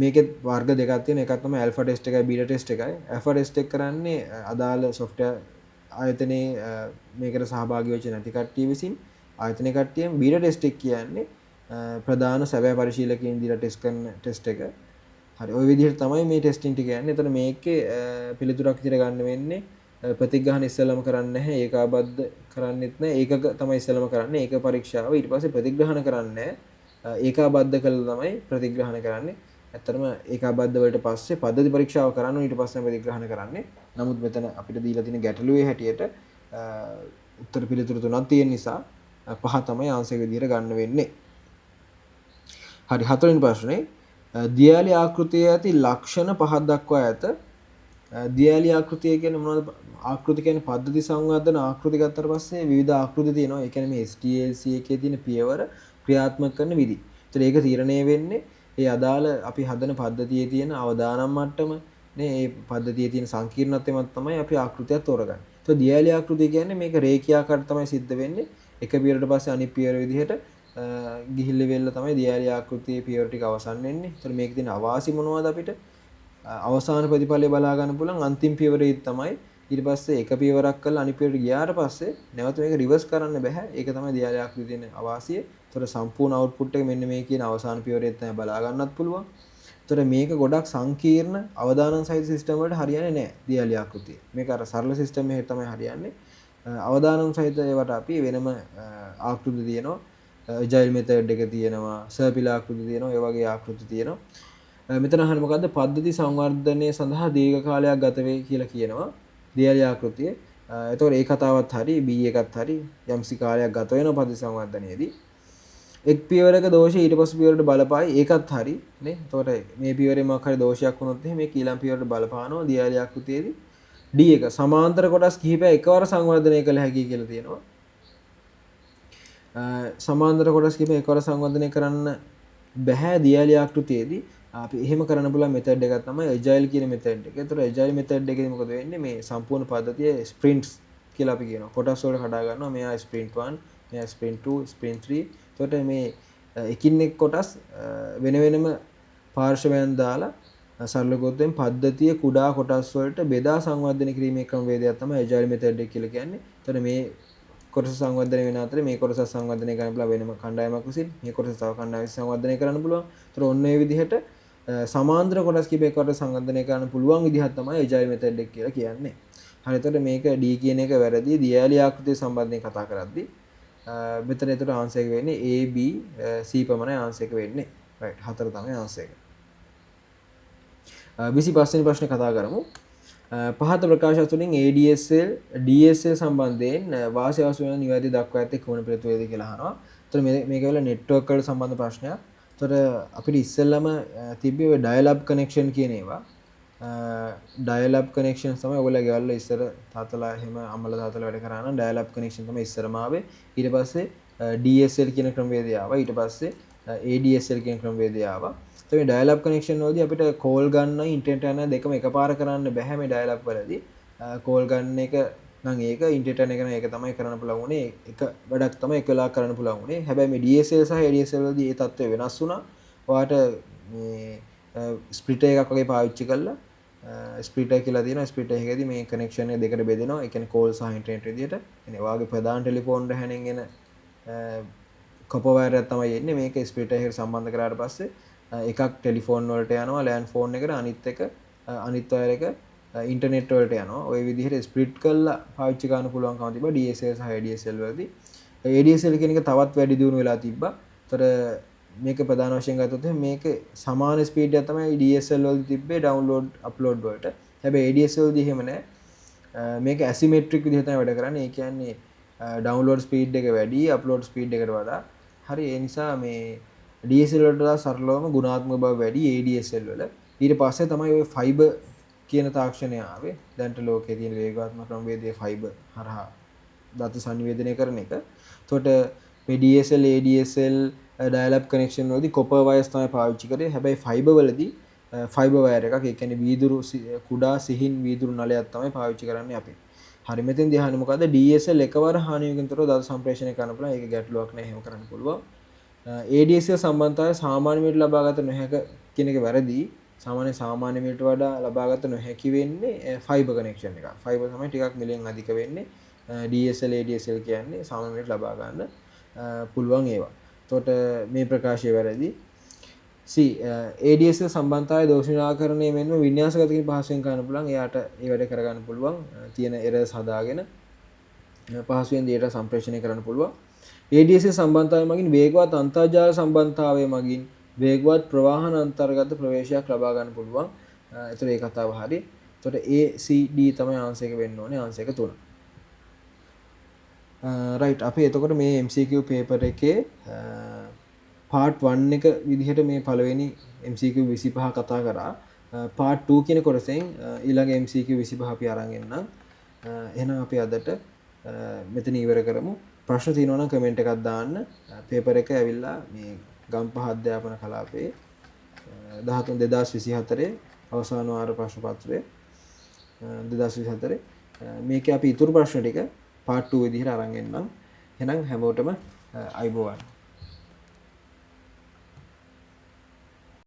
Speaker 1: මේකෙත් වර්ග දෙකක් තියෙන එකක් තමයි ඇල්ෆා ටෙස්ට් එකයි බීටා ටෙස්ට් එකයි. ඇල්ෆා ටෙස්ට් එක කරන්නේ අදාළ සොෆ්ට්වෙයාර් ආයතනයේ මේකට සහභාගී වෙච්ච නැති කට්ටිය විසින් ආයතන කට්ටියෙන් බීටා ටෙස්ට් එක කියන්නේ ප්‍රධාන සැබෑ පරිශීලකයන් දීලා ටෙස්ට් කරන ටෙස්ට් එක. හරි ওই විදිහට තමයි මේ ටෙස්ටිං ටික යන්නේ. එතන මේකේ පිළිතුරක් විතර ගන්න වෙන්නේ ප්‍රතිග්‍රහණ ඉස්සෙල්ලම කරන්නේ නැහැ. ඒකාබද්ධ කරන්නෙත් නැහැ. ඒකක තමයි ඉස්සෙල්ලම කරන්නේ. ඒක පරීක්ෂාව. ඊට පස්සේ ප්‍රතිග්‍රහණ කරන්නේ ඒකාබද්ධ කළා තමයි ප්‍රතිග්‍රහණ කරන්නේ. ඇත්තටම ඒකාබද්ධ වලට පස්සේ පද්ධති පරීක්ෂාව කරන්න ඊට පස්සේ ප්‍රතිග්‍රහණ කරන්නේ. නමුත් මෙතන අපිට දීලා තියෙන ගැටලුවේ හැටියට උත්තර පිළිතුරු තුනක් තියෙන නිසා පහ තමයි ආන්සර් විදිහට ගන්න වෙන්නේ. හරි හතරවෙනි ප්‍රශ්නේ දියාලි ආකෘතියේ ඇති ලක්ෂණ පහක් දක්වා ඇත. දියාලි ආකෘතිය කියන්නේ මොනවද? ආකෘති කියන්නේ පද්ධති සංවර්ධන ආකෘති ගත්තට පස්සේ විවිධ ආකෘති තියෙනවා. ඒ කියන්නේ මේ STLC එකේ තියෙන පියවර ක්‍රියාත්මක කරන විදි. ඒතර ඒක තීරණය වෙන්නේ ඒ අදාළ අපි හදන පද්ධතියේ තියෙන අවදානම් මට්ටම නේ ඒ පද්ධතියේ තියෙන සංකීර්ණත්වයම තමයි අපි ආකෘතියක් තෝරගන්නේ. ඒතර දියාලි ආකෘතිය කියන්නේ මේක රේඛියාකාරව තමයි සිද්ධ වෙන්නේ. එක පියවරකට පස්සේ අනිත් පියවර විදිහට ගිහිල්ල වෙල්ල තමයි දියාලි ආකෘතියේ පියවර ටික අවසන් වෙන්නේ. ඒතර මේකේ තියෙන අවාසි මොනවද අපිට? අවසාන ප්‍රතිඵලය බලා ගන්න පුළුවන් අන්තිම පියවරේ තමයි. ඊට පස්සේ එක පියවරක් කරලා අනිත් පියවරට ගියාට පස්සේ නැවත මේක රිවර්ස් කරන්න බෑ. ඒක තමයි දියාලි ආකෘතියේ තියෙන අවාසිය. ඒතර සම්පූර්ණ අවුට්පුට් එක මෙන්න මේ කියන අවසාන පියවරේ තමයි බලා ගන්නත් පුළුවන්. ඒතර මේක ගොඩක් සංකීර්ණ අවදානම් සහිත සිස්ටම් වලට හරියන්නේ නැහැ දියාලි ආකෘතිය. මේක අර සරල සිස්ටම් එකකට තමයි හරියන්නේ. අවදානම් සහිත ඒවට අපි වෙනම ආකෘති තියෙනවා. ජයිල් මෙතඩ් එක තියෙනවා, සර්පිල් ආකෘති තියෙනවා, ඒ වගේ ආකෘති තියෙනවා. මෙතන අහන්නේ මොකද්ද? පද්ධති සංවර්ධනය සඳහා දීර්ඝ කාලයක් ගත වේ කියලා කියනවා. දියාලි ආකෘතිය. එතකොට ඒ කතාවත් හරි, B එකත් හරි යම්සි කාලයක් ගත වෙනවා පද්ධති සංවර්ධනයේදී. එක් පියවරක දෝෂය ඊට පස්සේ පියවරට බලපායි. ඒකත් හරි නේ. එතකොට මේ පියවරේ මොකක් හරි දෝෂයක් වුණොත් එහෙනම් මේ ඊළඟ පියවරට බලපානවා දියාලි ආකෘතියේදී. D එක සමාන්තර කොටස් කිහිපයක් එකවර සංවර්ධනය කළ හැකියි කියලා තියෙනවා. සමාන්තර කොටස් කිහිපයක් එකවර සංවර්ධනය කරන්න බෑ දියාලි ආකෘතියේදී. අපි එහෙම කරන්න පුළුවන් මෙතඩ් එකක් තමයි ඇජයිල් කියන මෙතඩ් එක. ඒතර ඇජයිල් මෙතඩ් එකේදී මොකද වෙන්නේ? මේ සම්පූර්ණ පද්ධතිය ස්ප්‍රින්ට්ස් කියලා අපි කියනවා. කොටස් වලට කඩා ගන්නවා. මෙයා ස්ප්‍රින්ට් 1, මෙයා ස්ප්‍රින්ට් 2, ස්ප්‍රින්ට් 3. එතකොට මේ එකින් එක් කොටස් වෙන වෙනම පාර්ශවයන් දාලා සරලගොත්තෙන් පද්ධතිය කුඩා කොටස් වලට බෙදා සංවර්ධනය කිරීමේ ක්‍රමවේදයක් තමයි ඇජයිල් මෙතඩ් එක කියලා කියන්නේ. එතකොට මේ කොටස සංවර්ධනය වෙන අතරේ මේ කොටස සංවර්ධනය කරන්න පුළුවන් වෙනම කණ්ඩායමක් විසින් මේ කොටස තව කණ්ඩායමක් සංවර්ධනය කරන්න පුළුවන්. ඒතර ඔන්න ඒ විදිහට සමාන්තර කොටස් කිහිපයකට සංවර්ධනය කරන්න පුළුවන් විදිහක් තමයි ඇජයිල් මෙතඩ් එක කියලා කියන්නේ. හරි එතකොට මේක D කියන එක වැරදි. දියාලි ආකෘතිය සම්බන්ධයෙන් කතා කරද්දී මෙතන එතකොට ආන්සර් එක වෙන්නේ A B C පමණයි ආන්සර් එක වෙන්නේ. රයිට් හතර තමයි ආන්සර් එක. 25 වෙනි ප්‍රශ්නේ කතා කරමු. පහත ප්‍රකාශ තුළින් ADSL DSL සම්බන්ධයෙන් වාසි අවශ්‍ය නිවැරදි දක්වා ඇත්තේ කොන පිළිතුරේද කියලා අහනවා. ඒතර මේක වල නෙට්වර්ක් වලට සම්බන්ධ ප්‍රශ්නයක්. ඒතර අපිට ඉස්සෙල්ලම තිබ්බේ ඔය ඩයල් අප් කනෙක්ෂන් කියන ඒවා. ඩයල් අප් කනෙක්ෂන් තමයි ඔයගොල්ලෝ ගෙවල් වල ඉස්සර තාත්තලා එහෙම අම්මලා තාත්තලා වැඩ කරා නම් ඩයල් අප් කනෙක්ෂන් තමයි ඉස්සරම ආවේ. ඊට පස්සේ DSL කියන ක්‍රමවේදය ආවා. ඊට පස්සේ ADSL කියන ක්‍රමවේදය ආවා. ඒ ඩයල් අප් කනෙක්ෂන් වලදී අපිට කෝල් ගන්න ඉන්ටර්නෙට් යන දෙකම එකපාර කරන්න බෑ මේ ඩයල් අප් වලදී. කෝල් ගන්න එක නම් ඒක ඉන්ටර්නෙට් යන එක නම් ඒක තමයි කරන්න පුළුවන් උනේ. එක වැඩක් තමයි එක වෙලාවක කරන්න පුළුවන් උනේ. හැබැයි මේ DSL සහ ADSL වලදී ඒ තත්ත්වය වෙනස් වුණා. ඔයාට මේ ස්ප්ලිටර් එකක් වගේ පාවිච්චි කරලා ස්ප්ලිටර් කියලා තියෙනවා. ස්ප්ලිටර් එකේදී මේ කනෙක්ෂන් එක දෙකට බෙදෙනවා. ඒ කියන්නේ කෝල් සහ ඉන්ටර්නෙට් විදියට. එනේ ඔයාගේ ප්‍රධාන ටෙලිෆෝන් රැහැනෙන් එන කොපර් වයර් එක තමයි එන්නේ. මේක ස්ප්ලිටර් එකට සම්බන්ධ කරාට පස්සේ එකක් ටෙලිෆෝන් වලට යනවා ලෑන්ඩ් ෆෝන් එකට අනිත් වයර් එක ඉන්ටර්නෙට් වලට යනවා. ওই විදිහට ස්ප්ලිට් කරලා පාවිච්චි කරන්න පුළුවන්කම තිබ්බා DSL සහ ADSL වලදී. ADSL කියන එක තවත් වැඩි දියුණු වෙලා තිබ්බා. ඒතර මේක ප්‍රධාන වශයෙන් ගත්තොත් මේක සමාන ස්පීඩ් එක තමයි DSL වලදී තිබ්බේ ඩවුන්ලෝඩ් අප්ලෝඩ් වලට. හැබැයි ADSL වලදී එහෙම නැහැ. මේක ඇසිමෙට්‍රික් විදිහට තමයි වැඩ කරන්නේ. ඒ කියන්නේ ඩවුන්ලෝඩ් ස්පීඩ් එක වැඩි අප්ලෝඩ් ස්පීඩ් එකට වඩා. හරි ඒ නිසා මේ DSL වලට වඩා සරලවම ගුණාත්මක බව වැඩි ADSL වල. ඊට පස්සේ තමයි ඔය ෆයිබර් කියන තාක්ෂණය ආවේ. දැන්ට ලෝකයේ තියෙන වේගවත්ම ක්‍රමවේදය ෆයිබර් හරහා දත සංනිවේදනය කරන එක. එතකොට මේ DSL ADSL dial up connection වලදී කොපර් වයර්ස් තමයි පාවිච්චි කරේ. හැබැයි ෆයිබර් වලදී ෆයිබර් වයර් එකක් ඒ කියන්නේ වීදුරු කුඩා සිහින් වීදුරු නලයක් තමයි පාවිච්චි කරන්නේ අපි. හරි මෙතෙන්දී අහන්නේ මොකද්ද DSL එකවර හානියකින් තොරව දත සම්ප්‍රේෂණය කරන්න පුළුවන්. ඒක ගැටලුවක් නෑ එහෙම කරන්න පුළුවන්. ADSL සම්බන්ධතාවය සාමාන්‍ය මිලට ලබාගත නොහැක කියන එක වැරදි. සාමාන්‍ය මිලට වඩා ලබාගත නොහැකි වෙන්නේ ෆයිබර් කනෙක්ෂන් එක. ෆයිබර් තමයි ටිකක් මිලෙන් අධික වෙන්නේ. DSL ADSL කියන්නේ සාමාන්‍ය මිලට ලබා ගන්න පුළුවන් ඒවා. එතකොට මේ ප්‍රකාශය වැරදි. ADSL සම්බන්ධතාවය දෝෂ නිරාකරණය මෙන්ම වින්‍යාසගත කිරීම පහසුවෙන් කරන්න පුළුවන්. එයාට ඒ වැඩ කරගන්න පුළුවන්. තියෙන errors හදාගෙන පහසුවෙන් data සම්ප්‍රේෂණය කරන්න පුළුවන්. ADSL සම්බන්ධතාවය මගින් වේගවත් අන්තර්ජාල සම්බන්ධතාවය මගින් වේගවත් ප්‍රවාහන අන්තර්ගත ප්‍රවේශයක් ලබා ගන්න පුළුවන්. ඒතර ඒ කතාව හරි. එතකොට ACD තමයි ආන්සර් එක වෙන්න ඕනේ. ආන්සර් එක 3. රයිට් අපි එතකොට මේ MCQ පේපර් එකේ part 1 එක විදිහට මේ පළවෙනි MCQ 25 කතා කරා. part 2 කියන කොටසෙන් ඊළඟ MCQ 25 අපි අරන් එන්නම්. එහෙනම් අපි අදට මෙතන ඉවර කරමු. ප්‍රශ්න තියෙනවා නම් කමෙන්ට් එකක් දාන්න. පේපර් එක ඇවිල්ලා මේ ගම්පහ අධ්‍යාපන කලාපයේ 13/2024 අවසාන වාර ප්‍රශ්න පත්‍රය 2024 මේකේ අපි ඉතුරු ප්‍රශ්න ටික part 2 විදිහට අරන් එන්නම්. එහෙනම් හැමෝටම අයබෝවන්.